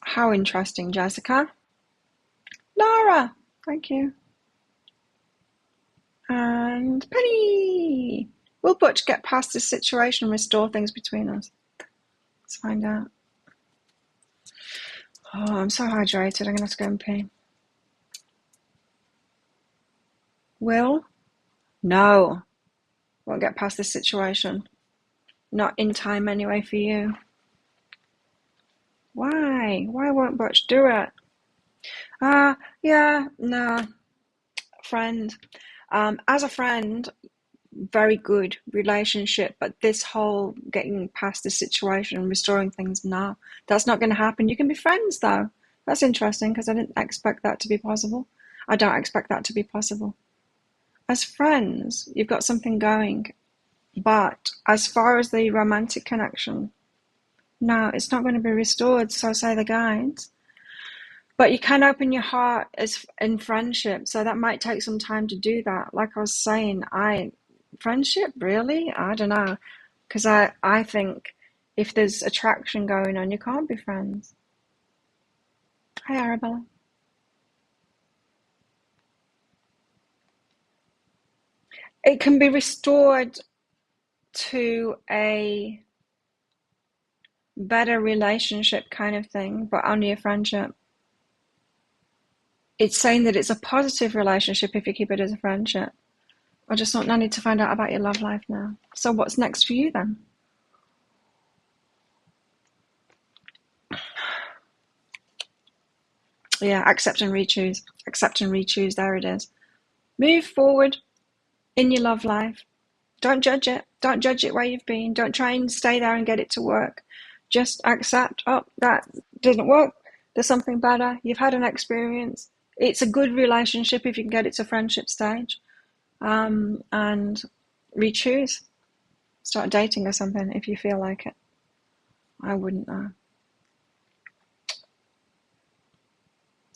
How interesting, Jessica. Laura, thank you. And Penny. Will Butch get past this situation and restore things between us? Let's find out. Oh, I'm so hydrated. I'm going to have to go and pee. Will? No. Won't get past this situation. Not in time anyway for you. Why? Why won't Butch do it? Yeah, no. Friend. As a friend, very good relationship, but this whole getting past the situation and restoring things, no, that's not going to happen. You can be friends though. That's interesting because I didn't expect that to be possible. I don't expect that to be possible. As friends, you've got something going, but as far as the romantic connection, no, it's not going to be restored, so say the guides. But you can open your heart as in friendship, so that might take some time to do that. Like I was saying, friendship, really? I don't know. Because I think if there's attraction going on, you can't be friends. Hi, Arabella. It can be restored to a better relationship kind of thing, but only a friendship. It's saying that it's a positive relationship if you keep it as a friendship. I need to find out about your love life now. So what's next for you then? Yeah, accept and re-choose. Accept and re-choose. There it is. Move forward in your love life. Don't judge it. Don't judge it where you've been. Don't try and stay there and get it to work. Just accept, oh, that didn't work. There's something better. You've had an experience. It's a good relationship if you can get it to friendship stage. And re-choose. Start dating or something if you feel like it. I wouldn't know.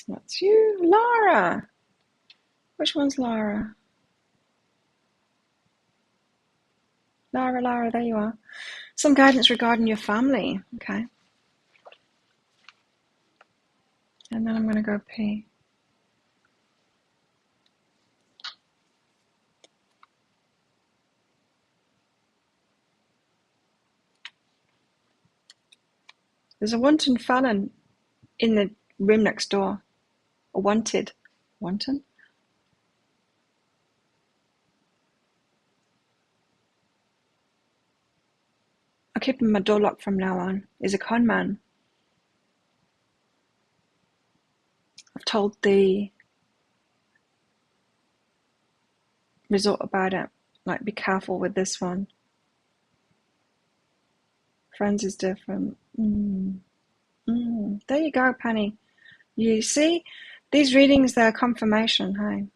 That's you, Laura. Which one's Laura? Laura, there you are. Some guidance regarding your family. Okay. And then I'm going to go pee. There's a wanton felon in the room next door. A wanted. Wanton? I'm keeping my door locked from now on. He's a con man. I've told the resort about it. Like, be careful with this one. Friends is different. There you go, Penny. You see, these readings, they're confirmation, hey?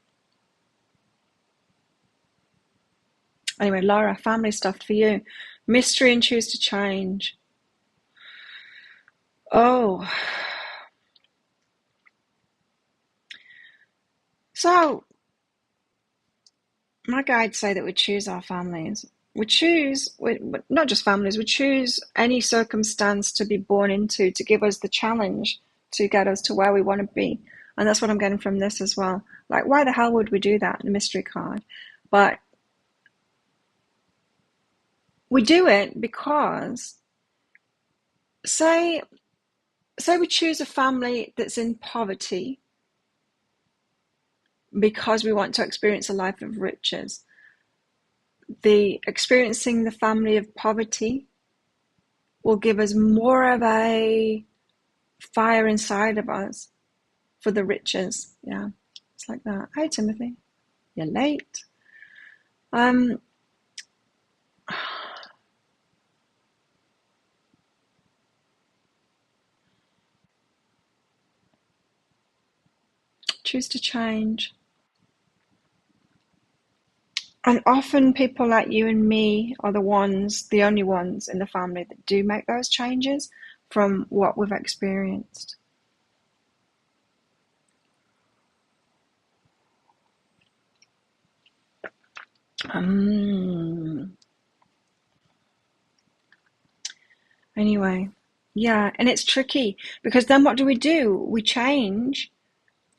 Anyway, Laura, family stuff for you. Mystery and choose to change. Oh. So, my guides say that we choose our families. We choose, not just families, we choose any circumstance to be born into to give us the challenge to get us to where we want to be. And that's what I'm getting from this as well. Like, why the hell would we do that? The mystery card. But we do it because, say we choose a family that's in poverty because we want to experience a life of riches. The experiencing the family of poverty will give us more of a fire inside of us for the riches. Yeah, it's like that. Hi, Timothy. You're late. Choose to change. And often people like you and me are the only ones in the family that do make those changes from what we've experienced. Anyway, yeah, and it's tricky because then what do? We change.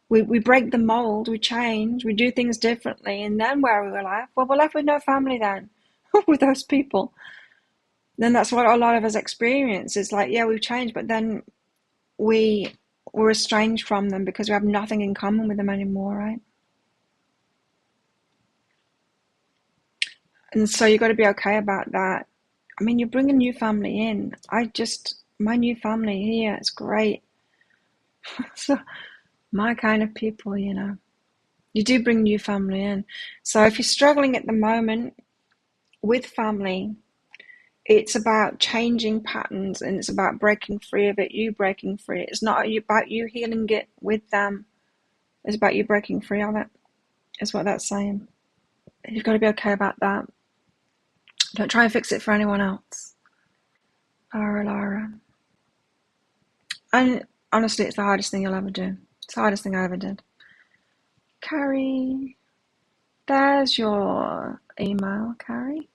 We break the mold, we change, we do things differently, and then where are we left? Well, we're left with no family then, with those people. Then that's what a lot of us experience. It's like, yeah, we've changed, but then we're estranged from them because we have nothing in common with them anymore, right? And so you've got to be okay about that. I mean, you bring a new family in. My new family here, it's great. So my kind of people, you do bring new family in. So if you're struggling at the moment with family, it's about changing patterns and it's about breaking free of it, you breaking free. It's not about you healing it with them. It's about you breaking free of it, is what that's saying. You've got to be okay about that. Don't try and fix it for anyone else. Laura. And honestly, it's the hardest thing you'll ever do. It's the hardest thing I ever did. Carrie. There's your email, Carrie.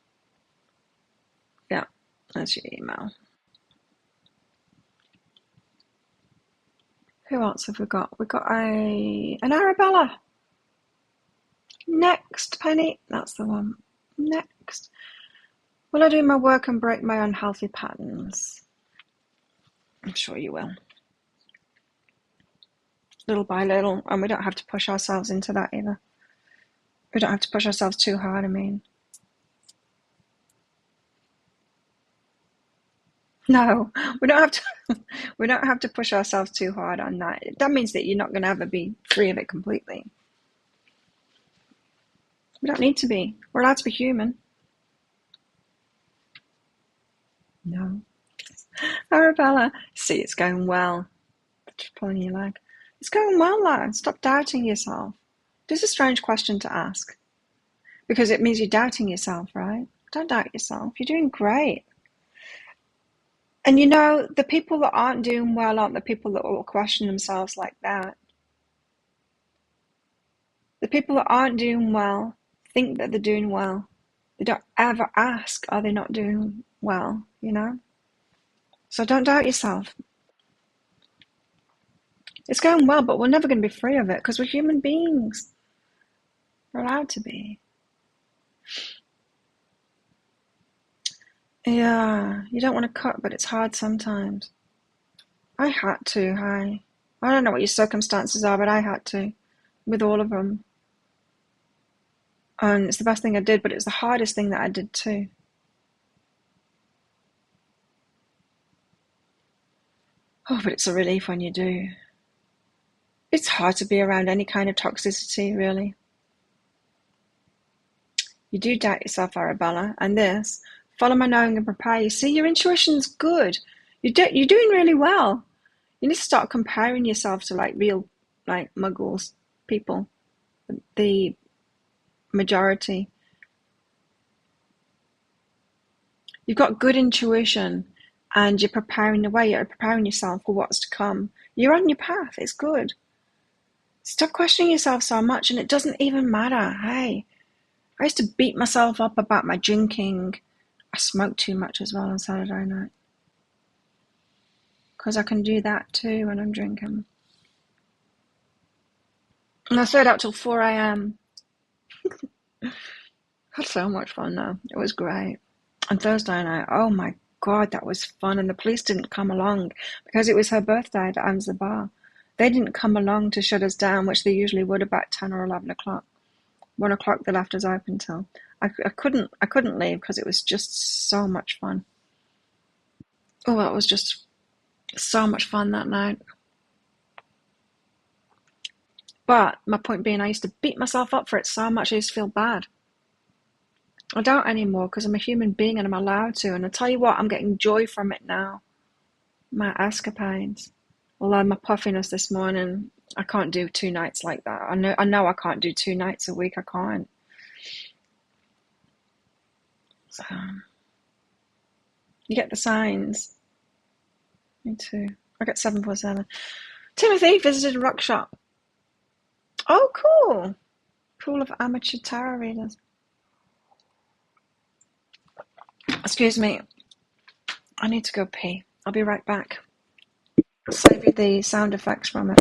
Yeah, that's your email. Who else have we got? We got an Arabella. Next, Penny. That's the one. Next. Will I do my work and break my unhealthy patterns? I'm sure you will. Little by little. And we don't have to push ourselves into that either. We don't have to push ourselves too hard, I mean. No, we don't have to push ourselves too hard on that. That means that you're not going to ever be free of it completely. We don't need to be. We're allowed to be human. No. Arabella, see, it's going well. Just pulling your leg. It's going well, lad. Stop doubting yourself. This is a strange question to ask because it means you're doubting yourself, right? Don't doubt yourself. You're doing great. And the people that aren't doing well aren't the people that will question themselves like that. The people that aren't doing well think that they're doing well. They don't ever ask, are they not doing well, So don't doubt yourself. It's going well, but we're never going to be free of it because we're human beings. We're allowed to be. Yeah, you don't want to cut, but it's hard sometimes. I had to. I don't know what your circumstances are, but I had to with all of them. And it's the best thing I did, but it was the hardest thing that I did too. Oh, but it's a relief when you do. It's hard to be around any kind of toxicity, really. You do doubt yourself, Arabella, and this, follow my knowing and prepare. You see, your intuition's good. You're doing really well. You need to start comparing yourself to like real, like muggles, people, the majority. You've got good intuition, and you're preparing the way. You're preparing yourself for what's to come. You're on your path. It's good. Stop questioning yourself so much, and it doesn't even matter. Hey, I used to beat myself up about my drinking. I smoked too much as well on Saturday night. Because I can do that too when I'm drinking. And I stayed out till 4 a.m. Had so much fun though. It was great. And Thursday night, oh my God, that was fun. And the police didn't come along because it was her birthday that owns the bar. They didn't come along to shut us down, which they usually would about 10 or 11 o'clock. 1 o'clock they left us open till. I couldn't leave because it was just so much fun. Oh, that was just so much fun that night. But my point being, I used to beat myself up for it so much I used to feel bad. I don't anymore because I'm a human being and I'm allowed to. And I tell you what, I'm getting joy from it now. My escapades. Although my puffiness this morning, I can't do 2 nights like that. I know I can't do 2 nights a week. I can't. So, you get the signs. Me too. I got 747. Timothy visited a rock shop. Oh, cool. Pool of amateur tarot readers. Excuse me. I need to go pee. I'll be right back. I'll save you the sound effects from it.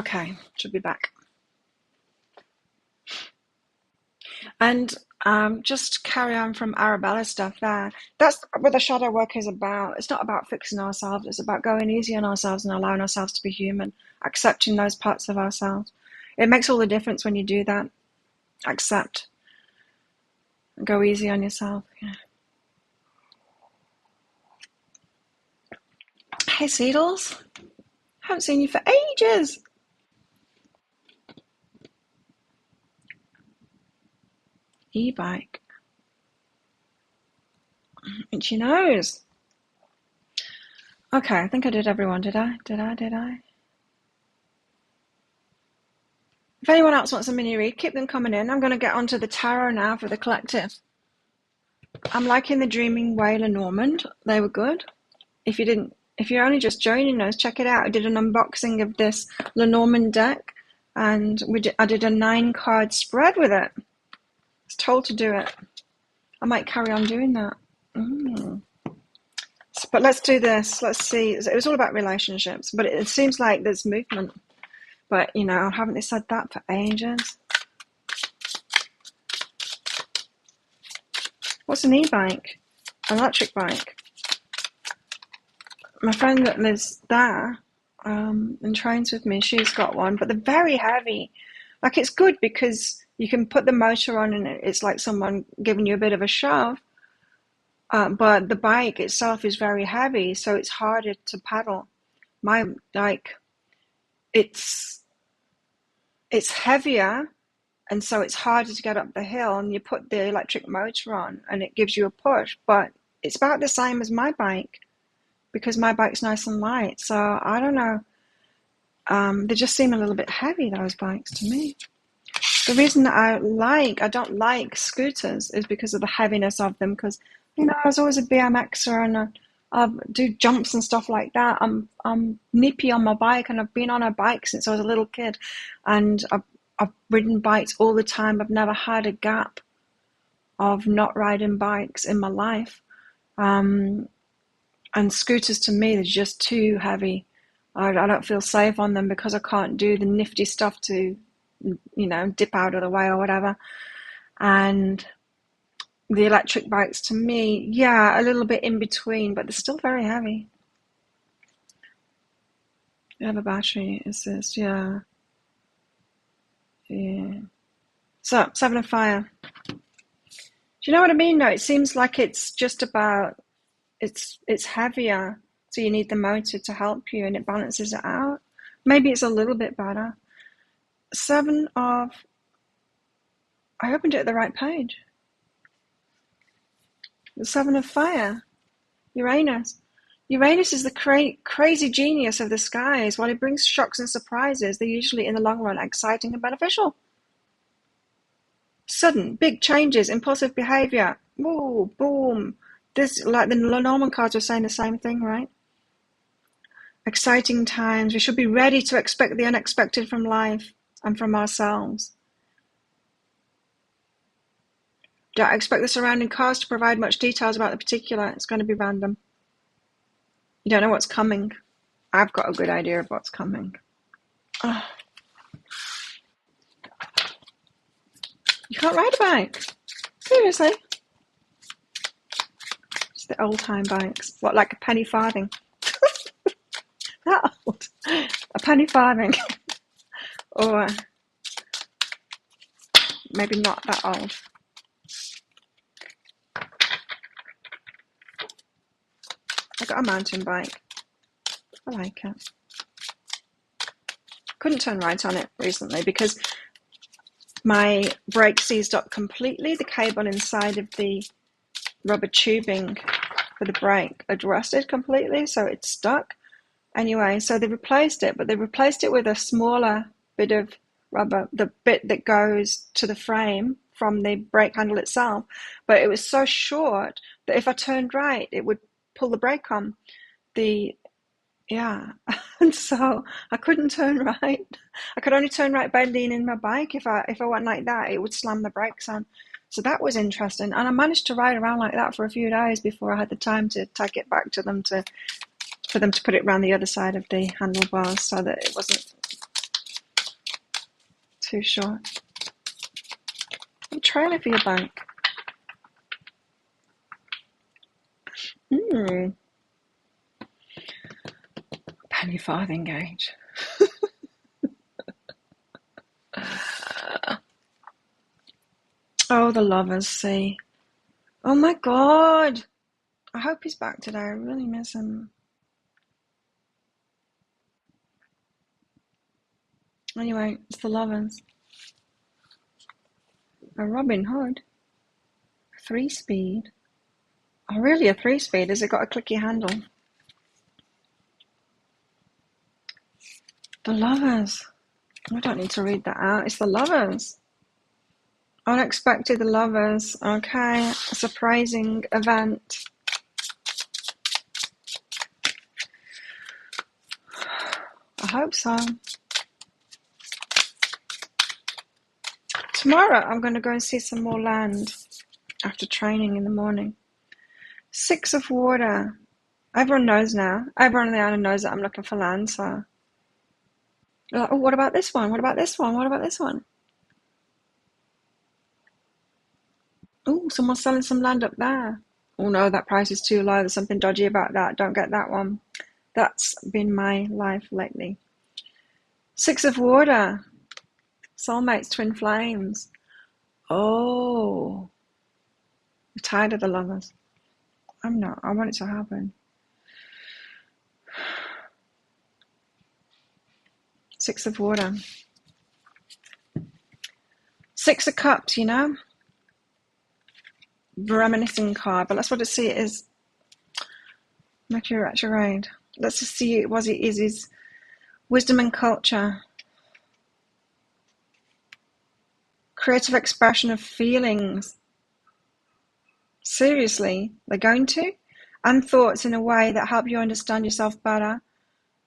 Okay, should be back. And just carry on from Arabella's stuff there. That's what the shadow work is about. It's not about fixing ourselves. It's about going easy on ourselves and allowing ourselves to be human, accepting those parts of ourselves. It makes all the difference when you do that. Accept. And go easy on yourself. Yeah. Hey, Seedles. Haven't seen you for ages. E-bike. Itchy nose. Okay, I think I did everyone. Did I? If anyone else wants a mini read, keep them coming in. I'm going to get onto the tarot now for the collective. I'm liking the Dreaming Way Lenormand. They were good. If you're only just joining us, check it out. I did an unboxing of this Lenormand deck, and I did a 9-card spread with it. I was told to do it. I might carry on doing that. But let's do this. Let's see. It was all about relationships, but it seems like there's movement. But, you know, haven't they said that for ages? What's an e-bike? An electric bike. My friend that lives there and trains with me, she's got one, but they're very heavy. Like, it's good because you can put the motor on and it's like someone giving you a bit of a shove. But the bike itself is very heavy, so it's harder to pedal. It's heavier, and so it's harder to get up the hill, and you put the electric motor on and it gives you a push, but it's about the same as my bike because my bike's nice and light. So I don't know. They just seem a little bit heavy, those bikes, to me. The reason that I don't like scooters is because of the heaviness of them, because, you know, I was always a BMXer and I do jumps and stuff like that. I'm nippy on my bike, and I've been on a bike since I was a little kid, and I've ridden bikes all the time. I've never had a gap of not riding bikes in my life. And scooters, to me, they're just too heavy. I don't feel safe on them because I can't do the nifty stuff to, you know, dip out of the way or whatever. And the electric bikes, to me, yeah, a little bit in between, but they're still very heavy. You have a battery assist, yeah. Yeah. So, Seven of Fire. Do you know what I mean? No, it seems like it's just about, it's heavier, so you need the motor to help you, and it balances it out. Maybe it's a little bit better. I opened it at the right page. The Seven of Fire, Uranus. Uranus is the crazy genius of the skies. While it brings shocks and surprises, they're usually, in the long run, exciting and beneficial. Sudden, big changes, impulsive behavior. Whoa, boom. This, like the Lenormand cards were saying the same thing, right? Exciting times. We should be ready to expect the unexpected from life and from ourselves. Don't expect the surrounding cars to provide much details about the particular. It's going to be random. You don't know what's coming. I've got a good idea of what's coming. Oh. You can't ride a bike. Seriously? Just the old-time bikes. What, like a penny farthing? That old? A penny farthing. Or maybe not that old. I got a mountain bike. I like it. Couldn't turn right on it recently because my brake seized up completely. The cable inside of the rubber tubing for the brake had rusted completely, so it's stuck. Anyway, so they replaced it, but they replaced it with a smaller bit of rubber, the bit that goes to the frame from the brake handle itself. But it was so short that if I turned right, it would pull the brake on. And so I couldn't turn right. I could only turn right by leaning my bike. If I went like that, it would slam the brakes on. So that was interesting. And I managed to ride around like that for a few days before I had the time to take it back to them for them to put it around the other side of the handlebars so that it wasn't too short. A trailer for your bike. Penny farthing gauge. Oh, the Lovers, see. Oh my God. I hope he's back today. I really miss him. Anyway, it's the Lovers. A Robin Hood. 3-speed. Oh, really, a 3-speed? Has it got a clicky handle? The Lovers. I don't need to read that out. It's the Lovers. Unexpected, the Lovers. Okay, a surprising event. I hope so. Tomorrow I'm going to go and see some more land after training in the morning. 6 of water. Everyone knows now. Everyone on the island knows that I'm looking for land, so You're like, oh, what about this one? What about this one? What about this one? Oh, someone's selling some land up there. Oh no, that price is too low. There's something dodgy about that. Don't get that one. That's been my life lately. Six of Water. Soulmates, twin flames. Oh, you're tired of the lovers. I'm not. I want it to happen. Six of Water. Six of Cups, you know? Reminiscing card, but let's see it is. Mercury retrograde. Let's just see what it is wisdom and culture. Creative expression of feelings. Seriously, they're going to? And thoughts in a way that help you understand yourself better,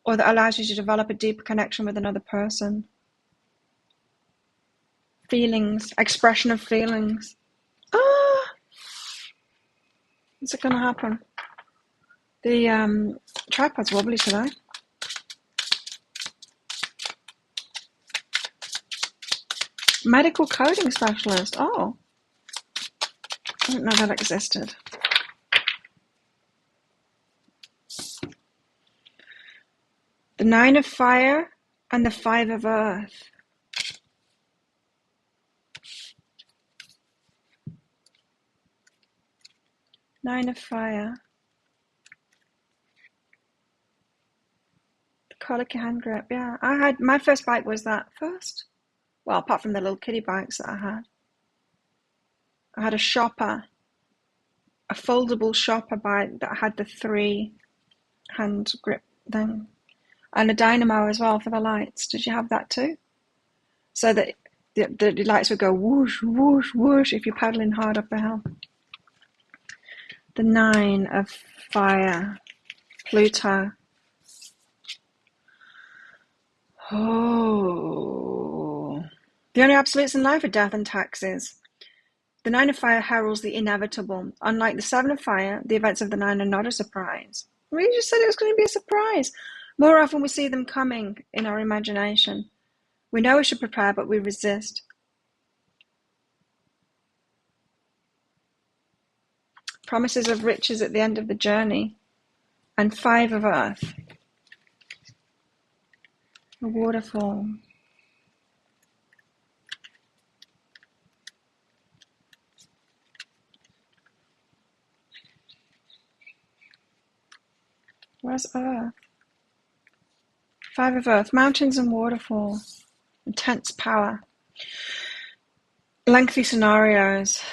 or that allows you to develop a deeper connection with another person. Feelings, expression of feelings. Is it going to happen? The tripod's wobbly today. Medical coding specialist. Oh, I didn't know that existed. The Nine of Fire and the Five of Earth. Nine of Fire. The colicky hand grip. Yeah, my first bike was that first. Well, apart from the little kiddie bikes that I had a shopper, a foldable shopper bike that had the 3 hand grip thing, and a dynamo as well for the lights. Did you have that too? So that the lights would go whoosh, whoosh, whoosh if you're paddling hard up a hill. The Nine of Fire, Pluto. Oh. The only absolutes in life are death and taxes. The Nine of Fire heralds the inevitable. Unlike the Seven of Fire, the events of the Nine are not a surprise. We just said it was going to be a surprise. More often we see them coming in our imagination. We know we should prepare, but we resist. Promises of riches at the end of the journey. And Five of Earth. A waterfall. Where's Earth? Five of Earth. Mountains and waterfall. Intense power. Lengthy scenarios.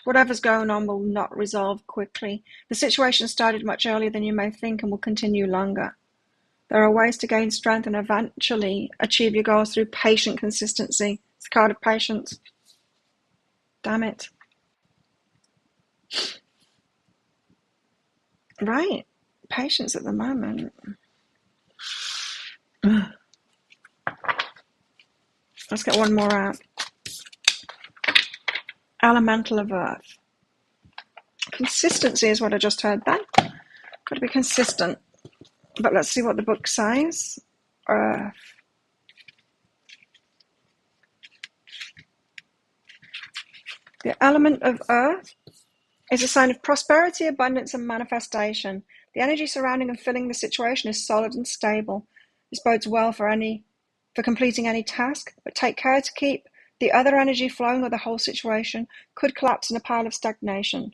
Whatever's going on will not resolve quickly. The situation started much earlier than you may think and will continue longer. There are ways to gain strength and eventually achieve your goals through patient consistency. It's the card of patience. Damn it. Right. Patience at the moment. Let's get one more out. Elemental of Earth. Consistency is what I just heard then. Got to be consistent. But let's see what the book says. Earth. The element of Earth is a sign of prosperity, abundance, and manifestation. The energy surrounding and filling the situation is solid and stable. This bodes well for completing any task, but take care to keep the other energy flowing or the whole situation could collapse in a pile of stagnation.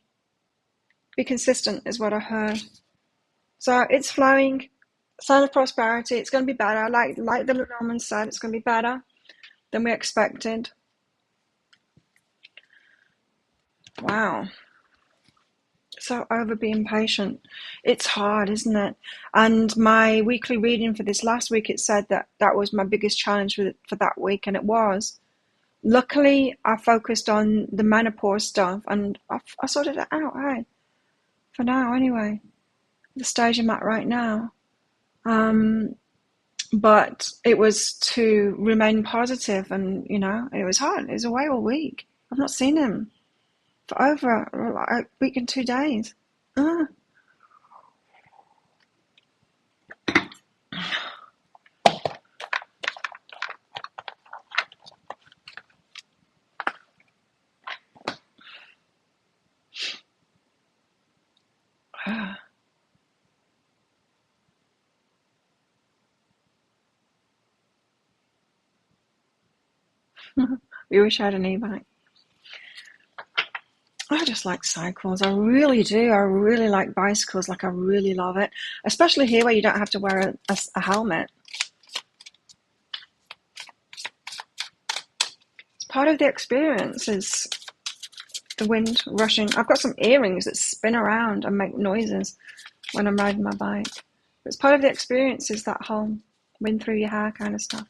Be consistent is what I heard. So it's flowing, sign of prosperity. It's going to be better. Like the Lenormand said, it's going to be better than we expected. Wow. So over being patient. It's hard, isn't it? And my weekly reading for this last week, it said that was my biggest challenge for that week, and it was. Luckily, I focused on the menopause stuff, and I sorted it out, hey, for now anyway, the stage I'm at right now. But it was to remain positive, and, it was hard. It was away all week. I've not seen him for over a week and 2 days. We wish I had an e-bike. I just like cycles. I really do. I really like bicycles. Like, I really love it. Especially here where you don't have to wear a helmet. It's part of the experience is the wind rushing. I've got some earrings that spin around and make noises when I'm riding my bike. It's part of the experience is that whole wind through your hair kind of stuff.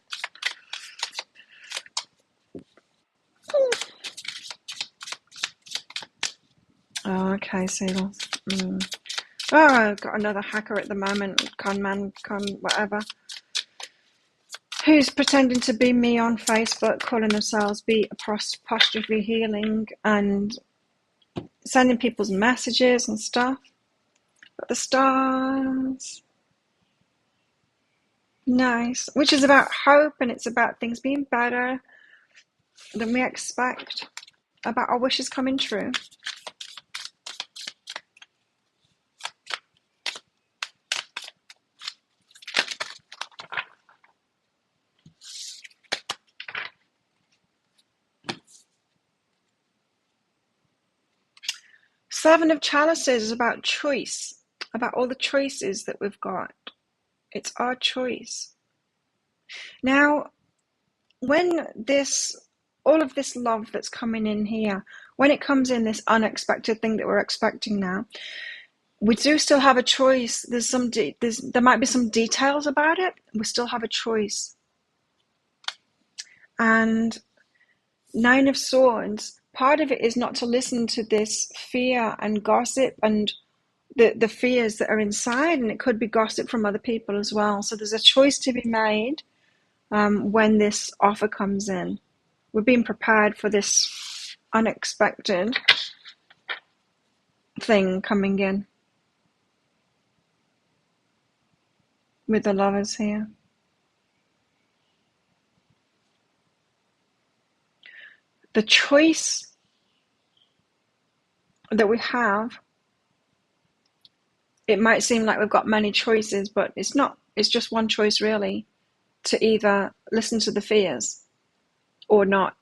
Oh, okay, seagulls. Oh, I've got another hacker at the moment, con man, whatever, who's pretending to be me on Facebook, calling themselves Be Apostrophe Healing and sending people's messages and stuff. But the stars, nice, which is about hope and it's about things being better than we expect, about our wishes coming true. Seven of Chalices is about choice, about all the choices that we've got. It's our choice. Now, when all of this love that's coming in here, when it comes in, this unexpected thing that we're expecting now, we do still have a choice. There might be some details about it. We still have a choice. And Nine of Swords, part of it is not to listen to this fear and gossip and the fears that are inside, and it could be gossip from other people as well. So there's a choice to be made when this offer comes in. We're being prepared for this unexpected thing coming in with the Lovers here. The choice that we have, it might seem like we've got many choices, but it's not. It's just one choice, really, to either listen to the fears or not.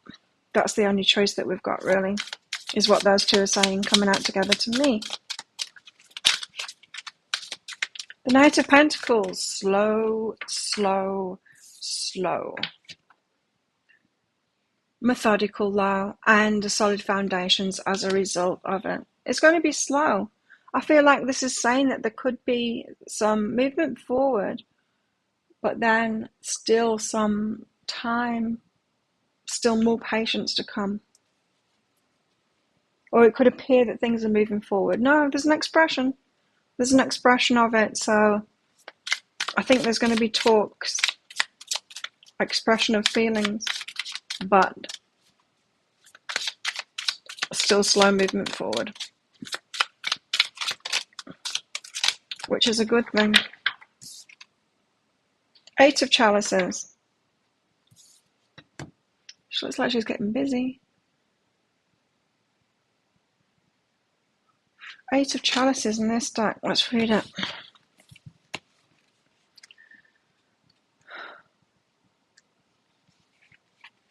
That's the only choice that we've got, really, is what those two are saying, coming out together to me. The Knight of Pentacles, slow, slow, slow. Methodical though, and solid foundations as a result of it. It's going to be slow. I feel like this is saying that there could be some movement forward, but then still some time, still more patience to come. Or it could appear that things are moving forward. No, there's an expression. There's an expression of it, so I think there's going to be talks, expression of feelings, but still slow movement forward, which is a good thing. Eight of Chalices. She looks like she's getting busy. Eight of Chalices in this deck. Let's read it.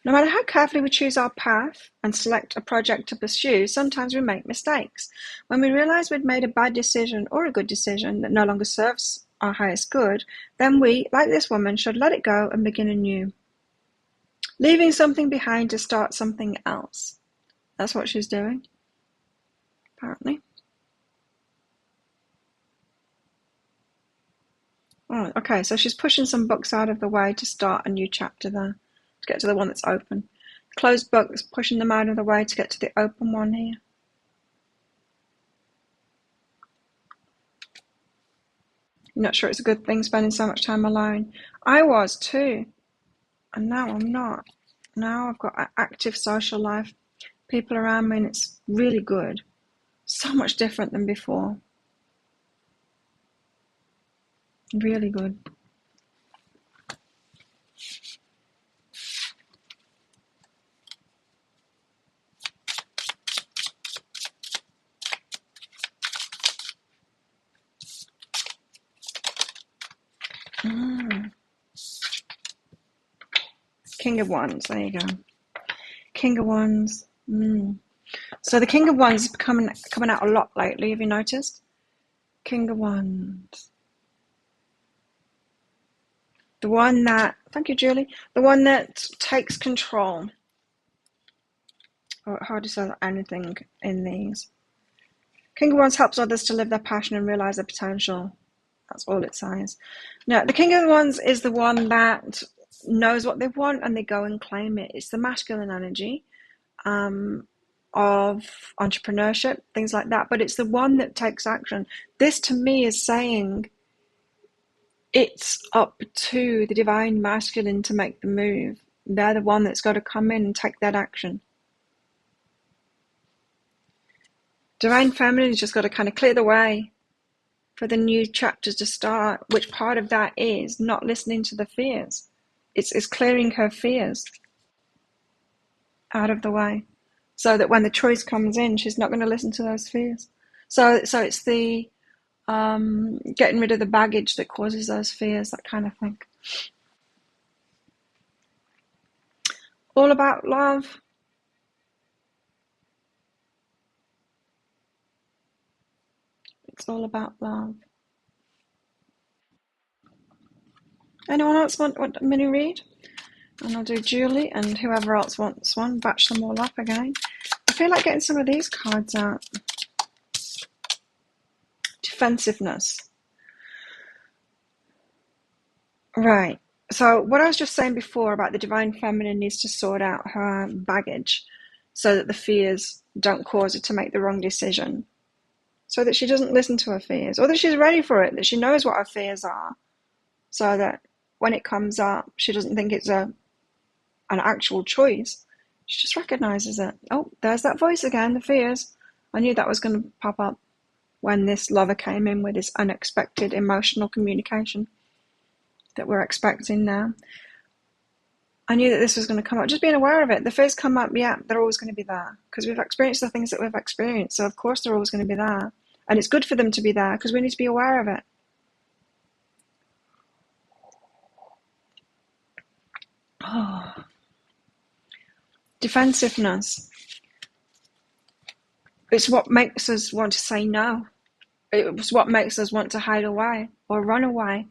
No matter how carefully we choose our path and select a project to pursue, sometimes we make mistakes. When we realize we'd made a bad decision or a good decision that no longer serves our highest good, then we, like this woman, should let it go and begin anew. Leaving something behind to start something else. That's what she's doing, apparently. Oh, okay, so she's pushing some books out of the way to start a new chapter there, to get to the one that's open. Closed books, pushing them out of the way to get to the open one here. I'm not sure it's a good thing spending so much time alone. I was too, and now I'm not. Now I've got an active social life, people around me, and it's really good. So much different than before. Really good. Mm. King of Wands, there you go. King of Wands. So the King of Wands is coming out a lot lately, have you noticed? King of Wands. The one that, thank you, Julie, the one that takes control. Or hard to say anything in these. King of Wands helps others to live their passion and realize their potential. That's all it says. No, the King of Wands is the one that knows what they want and they go and claim it. It's the masculine energy of entrepreneurship, things like that. But it's the one that takes action. This to me is saying it's up to the divine masculine to make the move. They're the one that's got to come in and take that action. Divine feminine has just got to kind of clear the way for the new chapters to start, which part of that is not listening to the fears. It's clearing her fears out of the way so that when the choice comes in, she's not going to listen to those fears. So it's the getting rid of the baggage that causes those fears, that kind of thing. All about love. It's all about love. Anyone else want a mini read? And I'll do Julie and whoever else wants one, batch them all up again. I feel like getting some of these cards out. Defensiveness. Right. So what I was just saying before about the divine feminine needs to sort out her baggage so that the fears don't cause her to make the wrong decision. So that she doesn't listen to her fears, or that she's ready for it, that she knows what her fears are, so that when it comes up, she doesn't think it's an actual choice. She just recognizes it. Oh, there's that voice again, the fears. I knew that was going to pop up when this lover came in with this unexpected emotional communication that we're expecting now. I knew that this was going to come up. Just being aware of it. The fears come up, yeah, they're always going to be there because we've experienced the things that we've experienced. So of course they're always going to be there. And it's good for them to be there because we need to be aware of it. Oh. Defensiveness. It's what makes us want to say no. It's what makes us want to hide away or run away.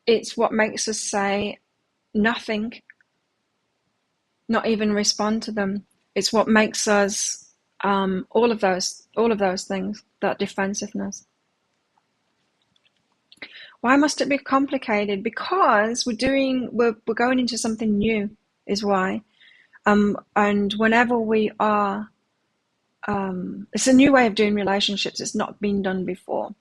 It's what makes us say nothing, not even respond to them. It's what makes us all of those things, that defensiveness. Why must it be complicated? Because we're going into something new, is why. And whenever we are, it's a new way of doing relationships. It's not been done before.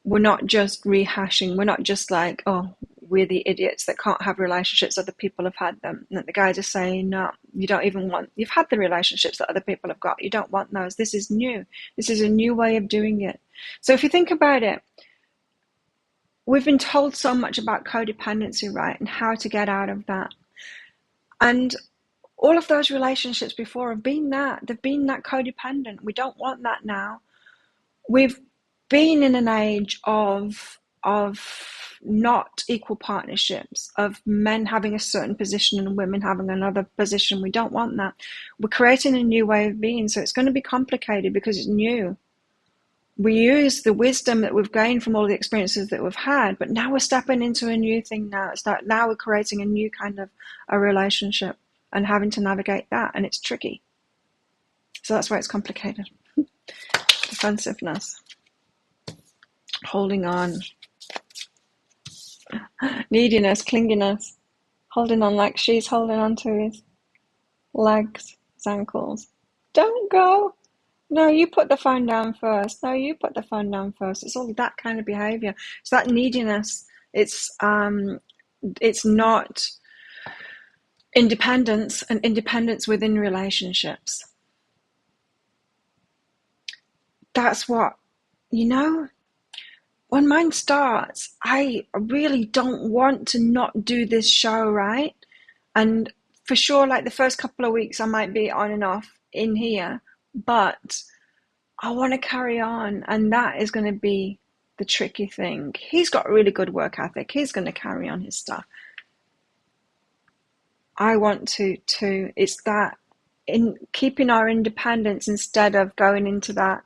We're not just rehashing. We're not just like, oh, we're the idiots that can't have relationships. Other people have had them. And the guys are saying, no, you don't even want, you've had the relationships that other people have got. You don't want those. This is new. This is a new way of doing it. So if you think about it, we've been told so much about codependency, right? And how to get out of that. And all of those relationships before have been that. They've been that codependent. We don't want that now. We've been in an age of not equal partnerships, of men having a certain position and women having another position. We don't want that. We're creating a new way of being, so it's going to be complicated because it's new. We use the wisdom that we've gained from all the experiences that we've had, but now we're stepping into a new thing now. It's like now we're creating a new kind of a relationship and having to navigate that, and it's tricky. So that's why it's complicated. Defensiveness. Holding on. Neediness, clinginess. Holding on like she's holding on to his legs, his ankles. Don't go. No, you put the phone down first. No, you put the phone down first. It's all that kind of behavior. It's that neediness. It's not independence, and independence within relationships. That's what, when mine starts, I really don't want to not do this show, right? And for sure, like the first couple of weeks, I might be on and off in here, but I want to carry on, and that is going to be the tricky thing. He's got a really good work ethic. He's going to carry on his stuff. I want to too. It's that in keeping our independence instead of going into that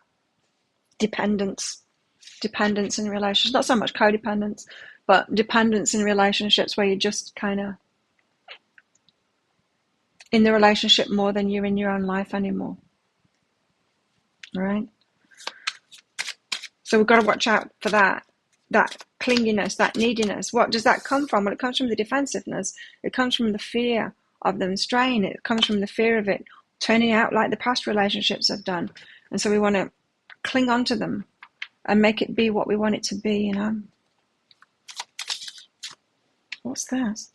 dependence in relationships. Not so much codependence, but dependence in relationships where you're just kind of in the relationship more than you're in your own life anymore. All right? So we've got to watch out for that clinginess, that neediness. What does that come from? Well, it comes from the defensiveness. It comes from the fear of them straying. It comes from the fear of it turning out like the past relationships have done. And so we want to cling on to them and make it be what we want it to be, you know. What's this?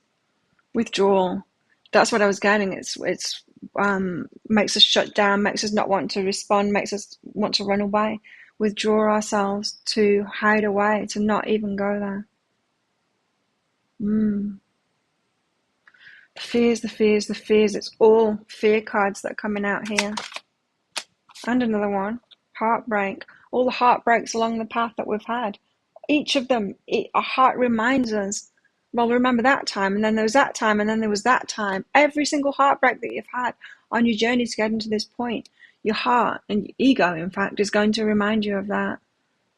Withdrawal. That's what I was getting. It's makes us shut down, makes us not want to respond, makes us want to run away, withdraw ourselves, to hide away, to not even go there. The fears. It's all fear cards that are coming out here. And another one, heartbreak. All the heartbreaks along the path that we've had. Each of them, our heart reminds us, well, remember that time, and then there was that time, and then there was that time. Every single heartbreak that you've had on your journey to getting to this point, your heart and your ego, in fact, is going to remind you of that.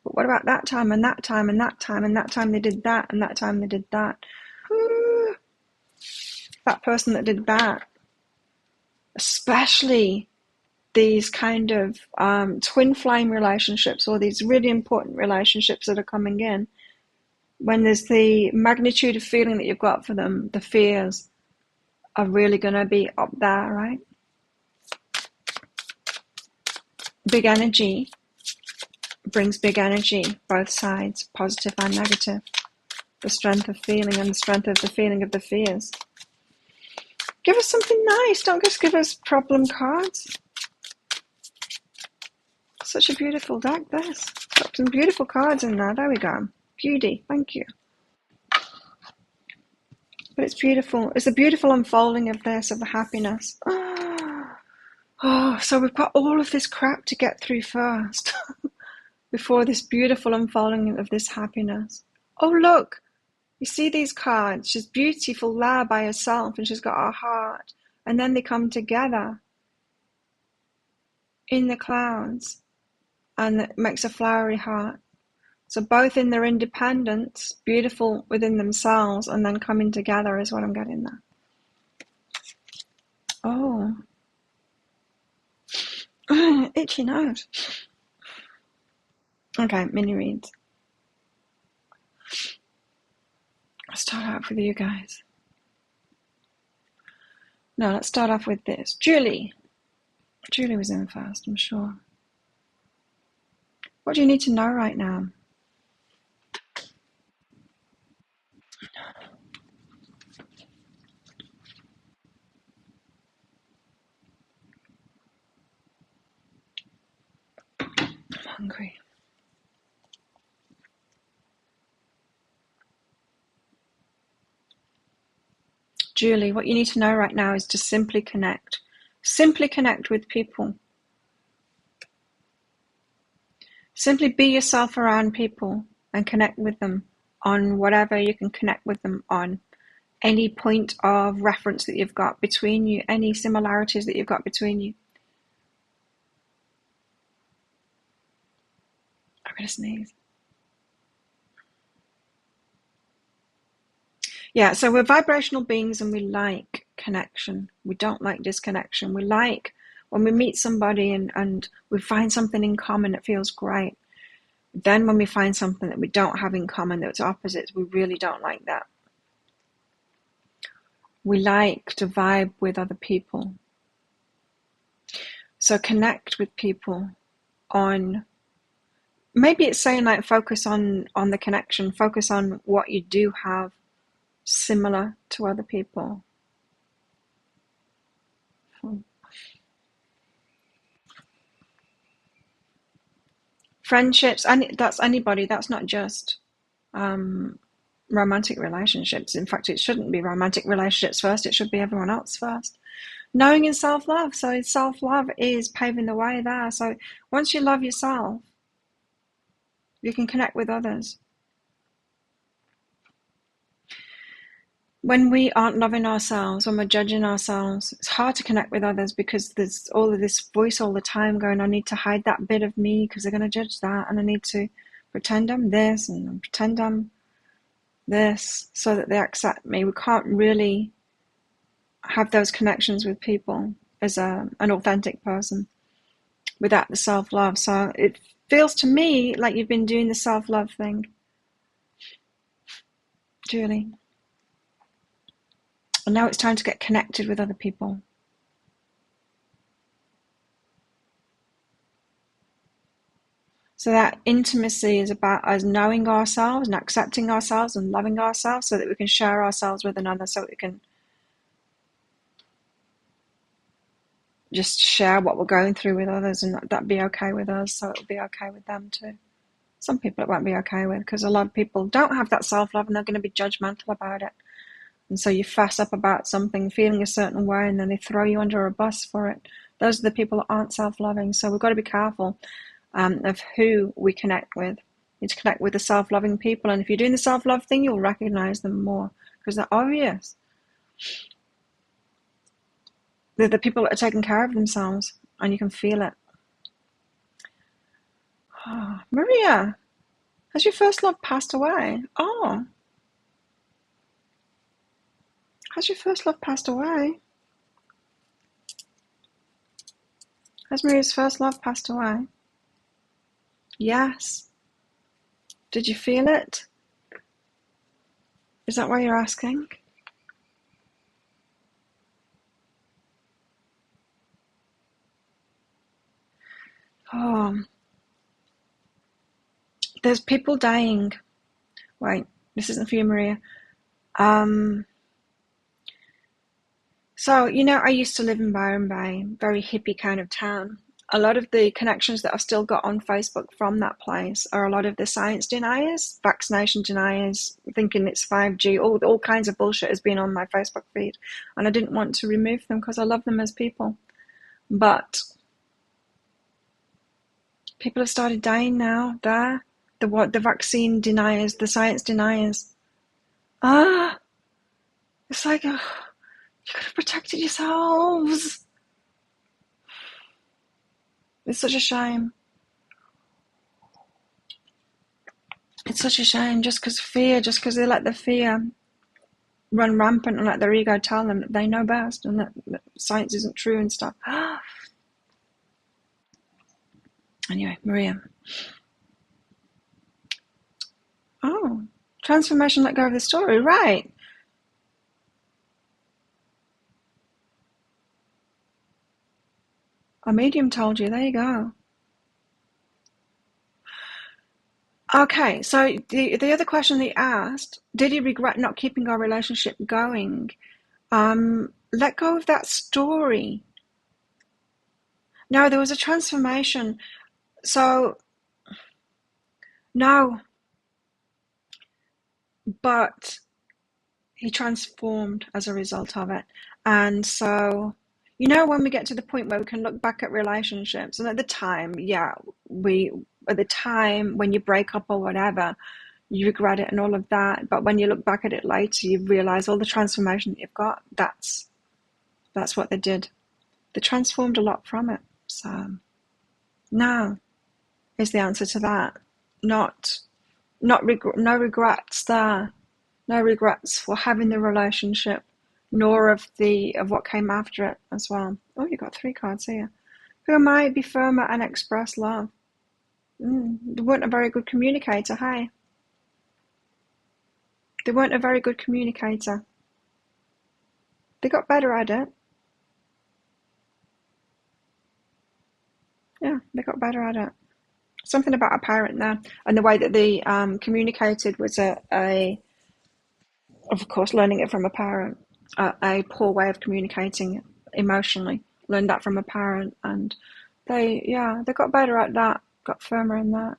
But what about that time, and that time, and that time, and that time they did that, and that time they did that? That person that did that. Especially these kind of twin flame relationships, or these really important relationships that are coming in, when there's the magnitude of feeling that you've got for them, the fears are really going to be up there, right? Big energy brings big energy, both sides, positive and negative. The strength of feeling and the strength of the feeling of the fears. Give us something nice. Don't just give us problem cards. Such a beautiful deck, this. Got some beautiful cards in there. There we go. Beauty. Thank you. But it's beautiful. It's a beautiful unfolding of this, of the happiness. Oh, so we've got all of this crap to get through first before this beautiful unfolding of this happiness. Oh, look. You see these cards? She's beautiful there by herself, and she's got her heart. And then they come together in the clouds, and it makes a flowery heart. So both in their independence, beautiful within themselves, and then coming together is what I'm getting there. Oh. Itchy nose. Okay, mini reads. I'll start out with you guys. No, let's start off with this. Julie. Julie was in first, I'm sure. What do you need to know right now? I'm hungry. Julie, what you need to know right now is to simply connect. Simply connect with people. Simply be yourself around people and connect with them on whatever you can connect with them on. Any point of reference that you've got between you, any similarities that you've got between you. I'm going to sneeze. Yeah, so we're vibrational beings and we like connection. We don't like disconnection. We like when we meet somebody and we find something in common that feels great. Then when we find something that we don't have in common that's opposites, we really don't like that. We like to vibe with other people. So connect with people on, maybe it's saying like focus on the connection, focus on what you do have similar to other people. Friendships, and that's anybody, that's not just romantic relationships. In fact, it shouldn't be romantic relationships first, it should be everyone else first. Knowing and self-love, so self-love is paving the way there. So once you love yourself, You can connect with others. When we aren't loving ourselves, when we're judging ourselves, it's hard to connect with others because there's all of this voice all the time going, I need to hide that bit of me because they're going to judge that, and I need to pretend I'm this and pretend I'm this so that they accept me. We can't really have those connections with people as an authentic person without the self-love. So it feels to me like you've been doing the self-love thing, Julie. And now it's time to get connected with other people. So that intimacy is about us knowing ourselves and accepting ourselves and loving ourselves so that we can share ourselves with another, so we can just share what we're going through with others and that be okay with us, so it'll be okay with them too. Some people it won't be okay with because a lot of people don't have that self-love and they're going to be judgmental about it. And so you fuss up about something, feeling a certain way, and then they throw you under a bus for it. Those are the people that aren't self-loving. So we've got to be careful of who we connect with. You need to connect with the self-loving people. And if you're doing the self-love thing, you'll recognize them more because they're obvious. They're the people that are taking care of themselves, and you can feel it. Oh, Maria, has your first love passed away? Oh, has your first love passed away? Has Maria's first love passed away? Yes. Did you feel it? Is that why you're asking? Oh, there's people dying. Wait, this isn't for you, Maria. So, I used to live in Byron Bay, very hippie kind of town. A lot of the connections that I've still got on Facebook from that place are a lot of the science deniers, vaccination deniers, thinking it's 5G, all kinds of bullshit has been on my Facebook feed. And I didn't want to remove them because I love them as people. But people have started dying now there. The vaccine deniers, the science deniers. It's like, you could have protected yourselves. It's such a shame. It's such a shame just because they let the fear run rampant and let their ego tell them that they know best and that science isn't true and stuff. Anyway, Maria. Oh, transformation, let go of the story. Right. A medium told you. There you go. Okay, so the other question they asked, did he regret not keeping our relationship going? Let go of that story. No, there was a transformation. So, no, but he transformed as a result of it. And so, when we get to the point where we can look back at relationships, and at the time, at the time when you break up or whatever, you regret it and all of that. But when you look back at it later, you realize all the transformation that you've got. That's what they did. They transformed a lot from it. So, no is the answer to that. No regrets there. No regrets for having the relationship, nor of what came after it as well. Oh, you got 3 cards here. Who might be firmer and express love? They weren't a very good communicator, hey? They weren't a very good communicator. They got better at it. Yeah, they got better at it. Something about a parent there, and the way that they communicated was of course, learning it from a parent. A poor way of communicating emotionally. Learned that from a parent, and they got better at that. Got firmer in that.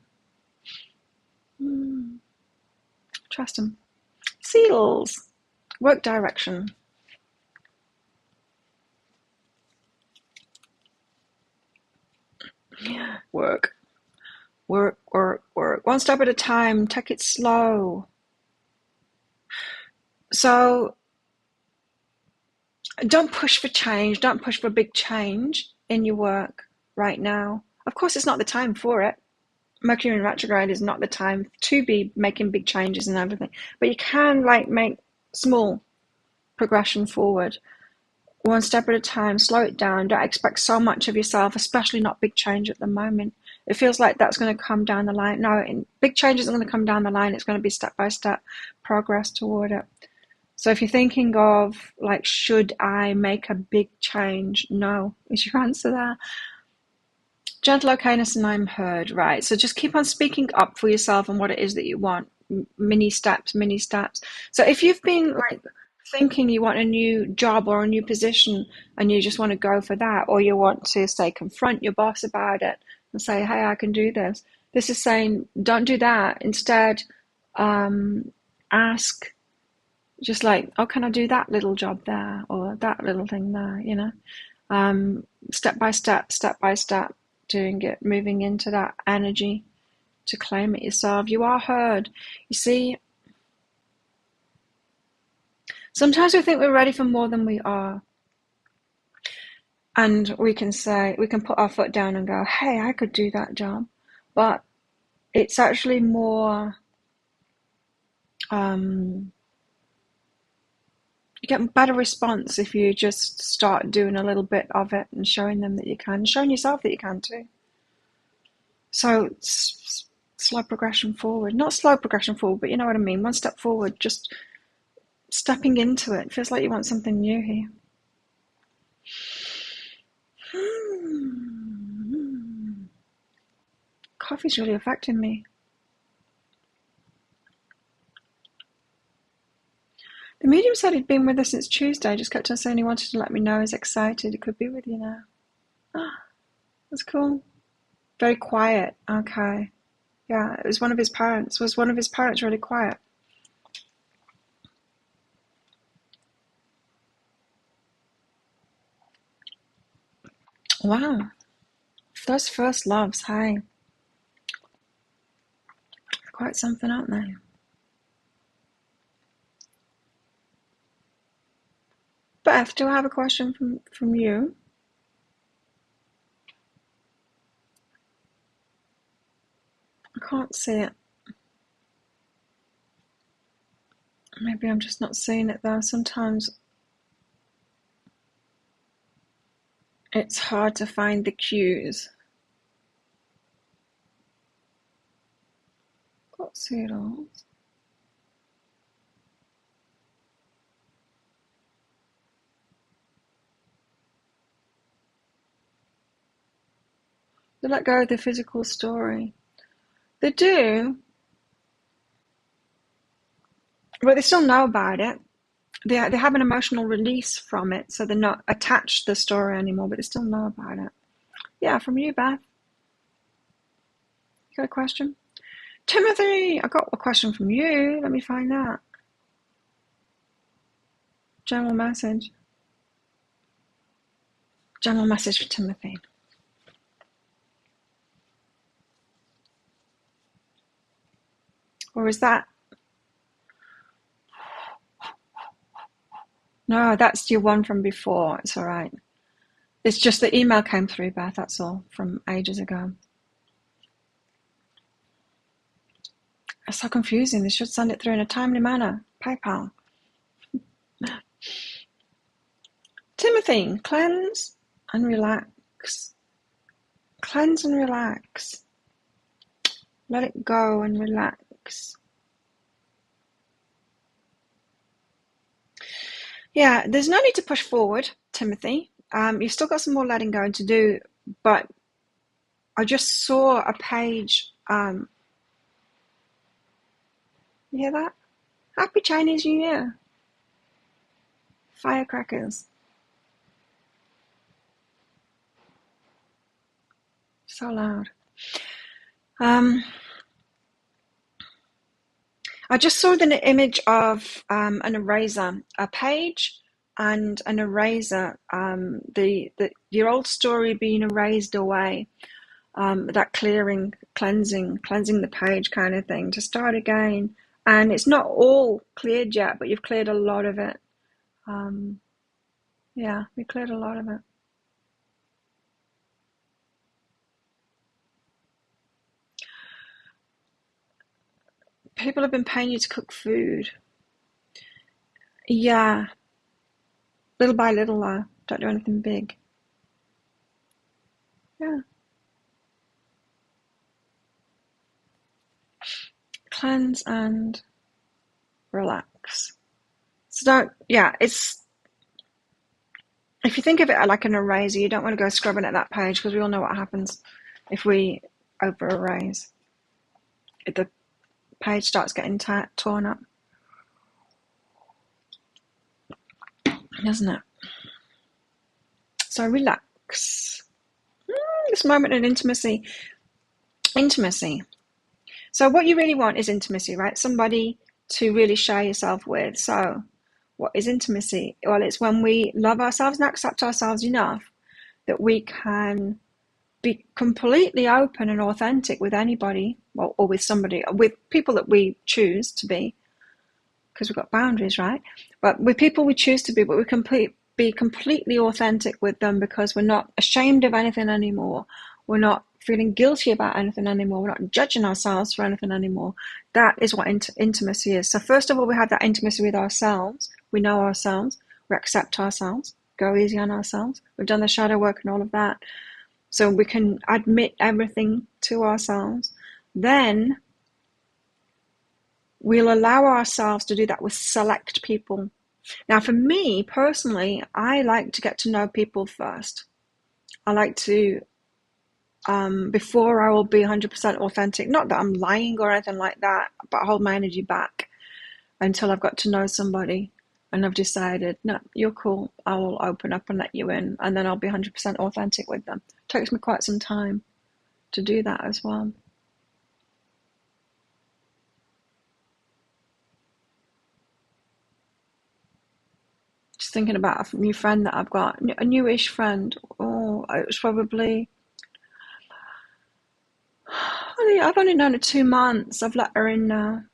Trust them. Seals. Work direction. Work. Work, work, work. work. One step at a time. Take it slow. So don't push for change. Don't push for big change in your work right now. Of course, it's not the time for it. Mercury in retrograde is not the time to be making big changes and everything. But you can make small progression forward. One step at a time. Slow it down. Don't expect so much of yourself, especially not big change at the moment. It feels like that's going to come down the line. No, big change isn't going to come down the line. It's going to be step-by-step progress toward it. So if you're thinking of, should I make a big change? No, is your answer there. Gentle okayness and I'm heard, right? So just keep on speaking up for yourself and what it is that you want. Mini steps, mini steps. So if you've been thinking you want a new job or a new position and you just want to go for that, or you want to say confront your boss about it and say, hey, I can do this. This is saying don't do that. Instead, ask just oh, can I do that little job there or that little thing there, step by step, doing it, moving into that energy to claim it yourself. You are heard. You see, sometimes we think we're ready for more than we are. And we can put our foot down and go, hey, I could do that job. But it's actually more, you get a better response if you just start doing a little bit of it and showing them that you can, showing yourself that you can too. So slow progression forward. Not slow progression forward, but you know what I mean. One step forward, just stepping into it. Feels like you want something new here. Coffee's really affecting me. The medium said he'd been with us since Tuesday. Just kept on saying he wanted to let me know he's excited. He could be with you now. That's cool. Very quiet. Okay. Yeah, it was one of his parents. Was one of his parents really quiet? Wow. Those first loves, hey. Quite something, aren't they? Beth, do I have a question from you? I can't see it. Maybe I'm just not seeing it though. Sometimes it's hard to find the cues. Can't see it all. They let go of the physical story. They do, but they still know about it. They have an emotional release from it, so they're not attached to the story anymore, but they still know about it. Yeah, from you, Beth. You got a question? Timothy, I got a question from you. Let me find that. General message. General message for Timothy. Or is that? No, that's your one from before. It's all right. It's just the email came through, Beth, that's all, from ages ago. It's so confusing. They should send it through in a timely manner. PayPal. Timothy, cleanse and relax. Cleanse and relax. Let it go and relax. Yeah, there's no need to push forward, Timothy. You've still got some more letting go to do, but I just saw a page. You hear that? Happy Chinese New Year. Firecrackers. So loud. I just saw the image of an eraser, a page and an eraser, your old story being erased away. that clearing, cleansing the page kind of thing to start again. And it's not all cleared yet, but you've cleared a lot of it. Yeah, we cleared a lot of it. People have been paying you to cook food. Yeah, little by little, don't do anything big. Yeah. Cleanse and relax. So it's, if you think of it like an eraser, you don't want to go scrubbing at that page because we all know what happens if we over erase. The page starts getting torn up, doesn't it? So relax. This moment of intimacy. So what you really want is intimacy, right? Somebody to really share yourself with. So what is intimacy? Well, it's when we love ourselves and accept ourselves enough that we can be completely open and authentic with anybody, or with somebody, with people that we choose to be, because we've got boundaries, right? But with people we choose to be, but we can be completely authentic with them because we're not ashamed of anything anymore. We're not feeling guilty about anything anymore. We're not judging ourselves for anything anymore. That is what intimacy is. So first of all, we have that intimacy with ourselves. We know ourselves. We accept ourselves. Go easy on ourselves. We've done the shadow work and all of that. So we can admit everything to ourselves. Then we'll allow ourselves to do that with select people. Now, for me personally, I like to get to know people first. I like to, before I will be 100% authentic, not that I'm lying or anything like that, but I hold my energy back until I've got to know somebody and I've decided, no, you're cool, I will open up and let you in, and then I'll be 100% authentic with them. It takes me quite some time to do that as well. Just thinking about a new friend that I've got, a newish friend. Oh, it was probably, I've only known her 2 months. I've let her in now.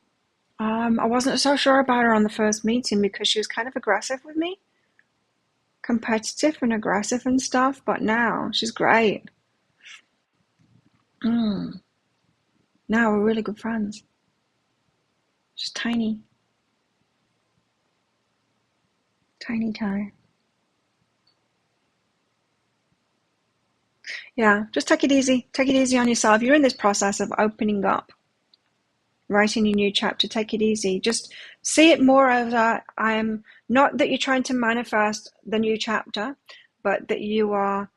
I wasn't so sure about her on the first meeting because she was kind of aggressive with me, competitive and aggressive and stuff. But now she's great. Mm. Now we're really good friends. She's tiny, tiny. Yeah, just take it easy. Take it easy on yourself. You're in this process of opening up, writing your new chapter. Take it easy. Just see it more as I'm not that you're trying to manifest the new chapter, but that you are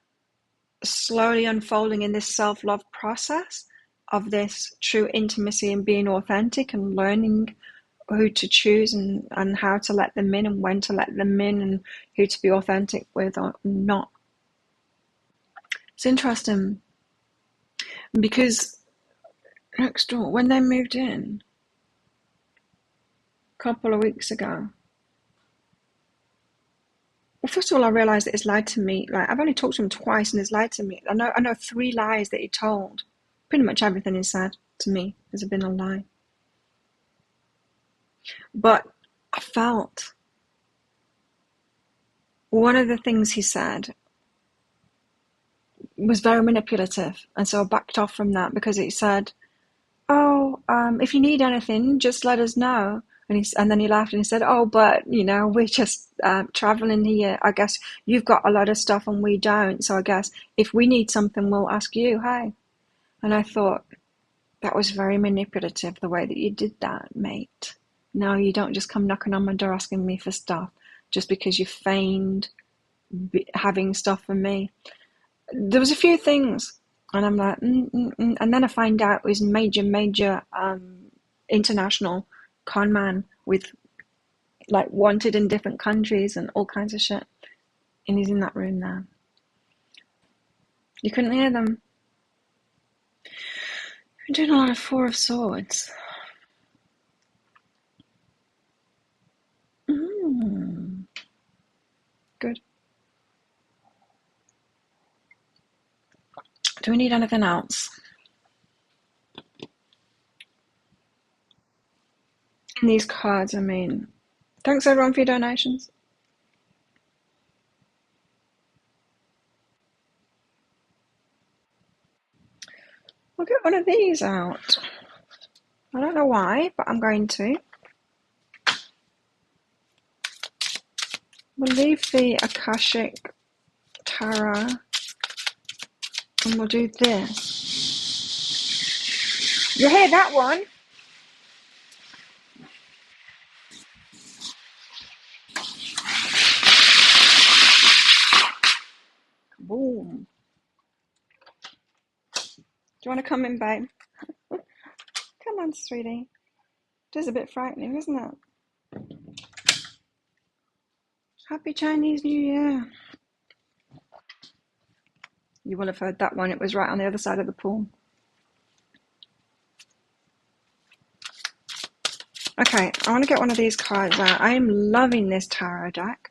slowly unfolding in this self-love process of this true intimacy and being authentic and learning who to choose and how to let them in and when to let them in and who to be authentic with or not. It's interesting because next door, when they moved in a couple of weeks ago, well, first of all, I realised that he's lied to me. Like, I've only talked to him twice and he's lied to me. I know 3 lies that he told. Pretty much everything he said to me has been a lie. But I felt one of the things he said was very manipulative. And so I backed off from that because he said, oh, if you need anything, just let us know. And then he laughed and he said, oh, but, we're just traveling here. I guess you've got a lot of stuff and we don't. So I guess if we need something, we'll ask you, hey. And I thought, that was very manipulative, the way that you did that, mate. No, you don't just come knocking on my door asking me for stuff just because you feigned having stuff for me. There was a few things, and I'm like, and then I find out it was major international con man with like wanted in different countries and all kinds of shit. And he's in that room now. You couldn't hear them. I'm doing a lot of 4 of Swords. Good. Do we need anything else? In these cards, I mean. Thanks everyone for your donations. We'll get one of these out. I don't know why, but I'm going to. We'll leave the Akashic Tarot and we'll do this. You hear that one? Boom. Do you want to come in, babe? Come on, sweetie. It is a bit frightening, isn't it? Happy Chinese New Year. You will have heard that one. It was right on the other side of the pool. Okay, I want to get one of these cards out. I am loving this tarot deck.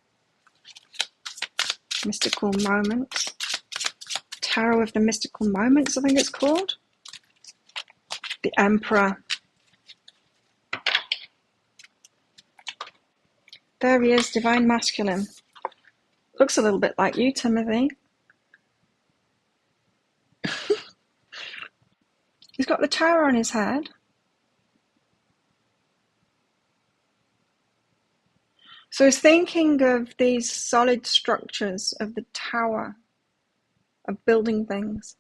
Mystical Moments. Tarot of the Mystical Moments, I think it's called. The Emperor. There he is, Divine Masculine. Looks a little bit like you, Timothy. He's got the tower on his head. So he's thinking of these solid structures of the tower, of building things.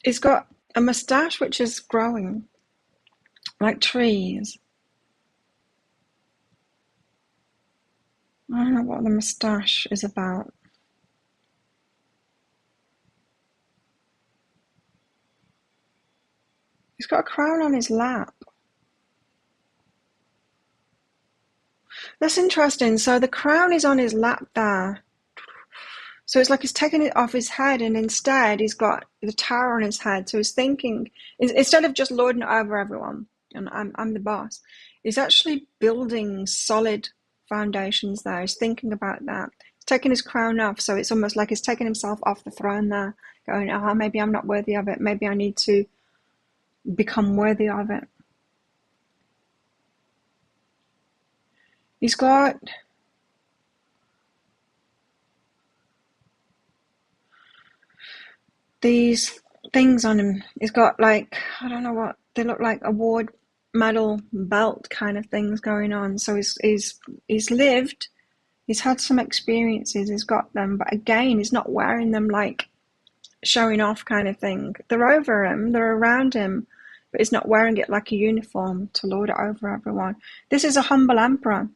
He's got a moustache which is growing, like trees. I don't know what the moustache is about. He's got a crown on his lap. That's interesting. So the crown is on his lap there. So it's like he's taken it off his head and instead he's got the tower on his head. So he's thinking, instead of just lording it over everyone, and I'm the boss, he's actually building solid foundations there. He's thinking about that. He's taking his crown off. So it's almost like he's taking himself off the throne there, going, oh, maybe I'm not worthy of it. Maybe I need to become worthy of it. He's got these things on him. He's got like, I don't know what, they look like award medal belt kind of things going on. So he's lived, he's had some experiences, he's got them, but again, he's not wearing them like showing off kind of thing. They're over him, they're around him, but he's not wearing it like a uniform to lord it over everyone. This is a humble emperor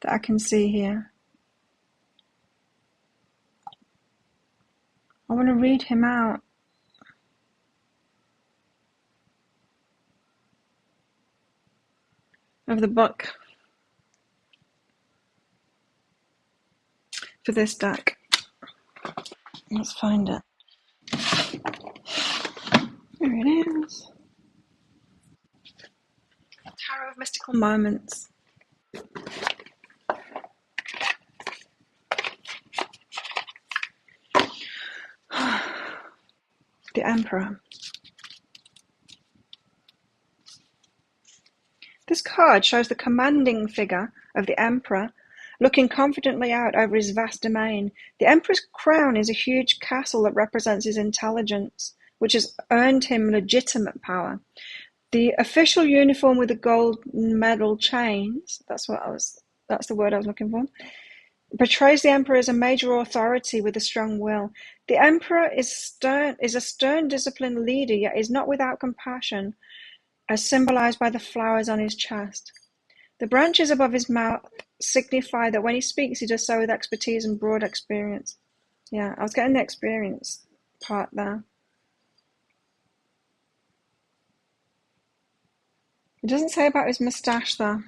that I can see here. I want to read him out. Of the book for this deck. Let's find it. There it is. Tarot of Mystical Moments. The Emperor. This card shows the commanding figure of the Emperor looking confidently out over his vast domain. The Emperor's crown is a huge castle that represents his intelligence, which has earned him legitimate power. The official uniform with the gold medal chains, that's the word I was looking for, portrays the Emperor as a major authority with a strong will. The Emperor is a stern, disciplined leader, yet is not without compassion, as symbolized by the flowers on his chest. The branches above his mouth signify that when he speaks, he does so with expertise and broad experience. Yeah, I was getting the experience part there. It doesn't say about his moustache, though.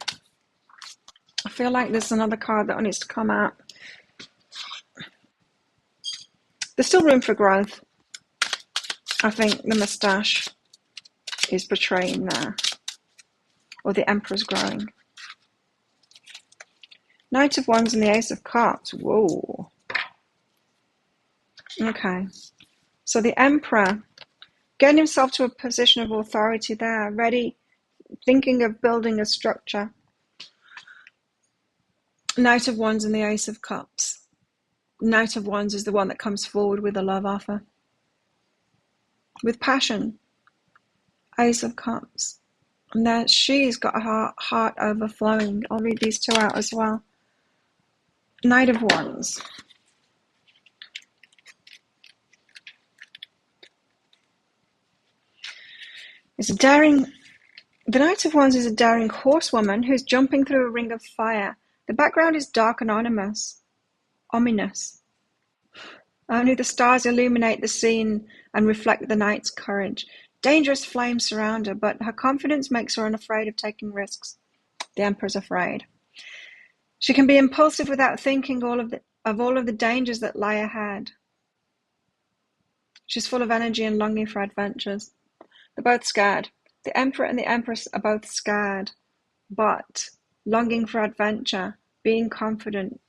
I feel like there's another card that needs to come out. There's still room for growth. I think the moustache is portraying there. Or the Emperor's growing. Knight of Wands and the Ace of Cups. Whoa. Okay. So the Emperor, getting himself to a position of authority there, ready, thinking of building a structure. Knight of Wands and the Ace of Cups. Knight of Wands is the one that comes forward with a love offer. With passion. Ace of Cups. And there she's got her heart overflowing. I'll read these two out as well. Knight of Wands. It's a daring... The Knight of Wands is a daring horsewoman who's jumping through a ring of fire. The background is dark and ominous. Only the stars illuminate the scene and reflect the knight's courage. Dangerous flames surround her, but her confidence makes her unafraid of taking risks. The Emperor's afraid. She can be impulsive without thinking of all of the dangers that lie ahead. She's full of energy and longing for adventures. They're both scared. The Emperor and the Empress are both scared, but longing for adventure, being confident,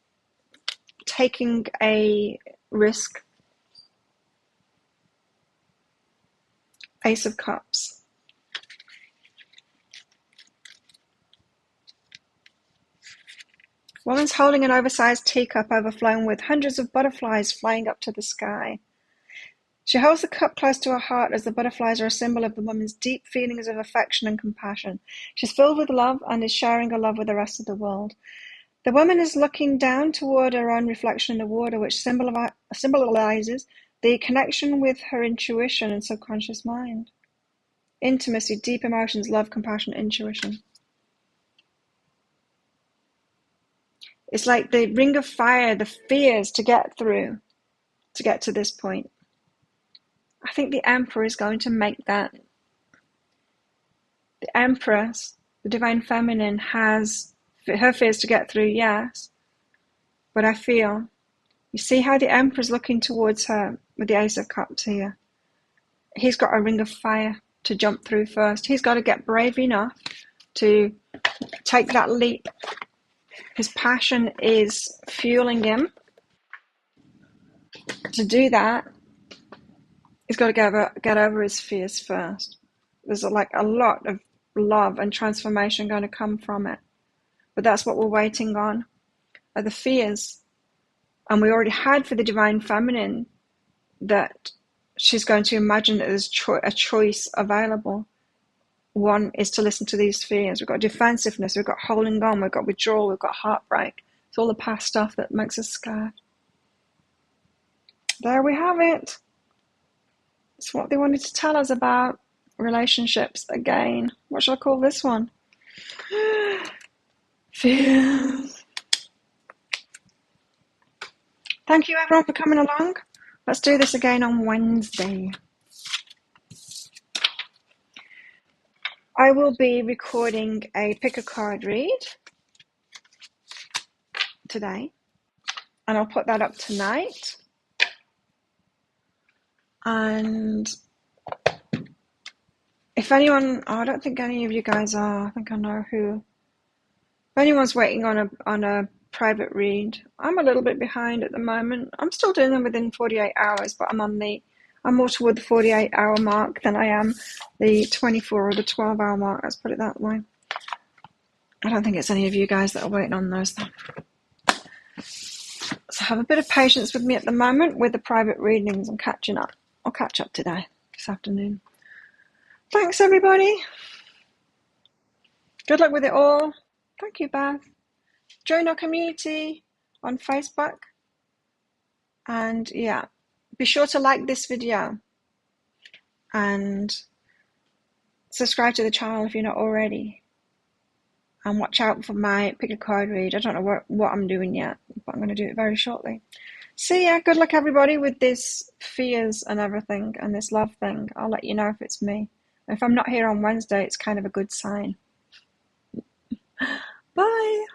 taking a risk. Ace of Cups. Woman's holding an oversized teacup overflowing with hundreds of butterflies flying up to the sky. She holds the cup close to her heart as the butterflies are a symbol of the woman's deep feelings of affection and compassion. She's filled with love and is sharing her love with the rest of the world. The woman is looking down toward her own reflection in the water, which symbolizes the connection with her intuition and subconscious mind. Intimacy, deep emotions, love, compassion, intuition. It's like the ring of fire, the fears to get through, to get to this point. I think the Emperor is going to make that. The Empress, the Divine Feminine, has her fears to get through, yes. But I feel, you see how the Emperor's looking towards her with the Ace of Cups here. He's got a ring of fire to jump through first. He's got to get brave enough to take that leap. His passion is fueling him. To do that, he's got to get over his fears first. There's a lot of love and transformation going to come from it. But that's what we're waiting on, are the fears. And we already had for the Divine Feminine that she's going to imagine that there's a choice available. One is to listen to these fears. We've got defensiveness, we've got holding on, we've got withdrawal, we've got heartbreak. It's all the past stuff that makes us scared. There we have it. It's what they wanted to tell us about relationships again. What shall I call this one? Fears. Thank you everyone for coming along. Let's do this again on Wednesday. I will be recording a pick a card read today, and I'll put that up tonight. And if anyone, I don't think any of you guys are, I think I know who. If anyone's waiting on a private read, I'm a little bit behind at the moment. I'm still doing them within 48 hours, but I'm more toward the 48-hour mark than I am the 24 or the 12-hour mark. Let's put it that way. I don't think it's any of you guys that are waiting on those though. So have a bit of patience with me at the moment with the private readings. I'm catching up. I'll catch up today, this afternoon. Thanks everybody. Good luck with it all. Thank you, Beth. Join our community on Facebook. And yeah, be sure to like this video and subscribe to the channel if you're not already. And watch out for my pick a card read. I don't know what I'm doing yet, but I'm going to do it very shortly. See ya. Good luck everybody with this fears and everything and this love thing. I'll let you know if it's me. If I'm not here on Wednesday, it's kind of a good sign. Bye.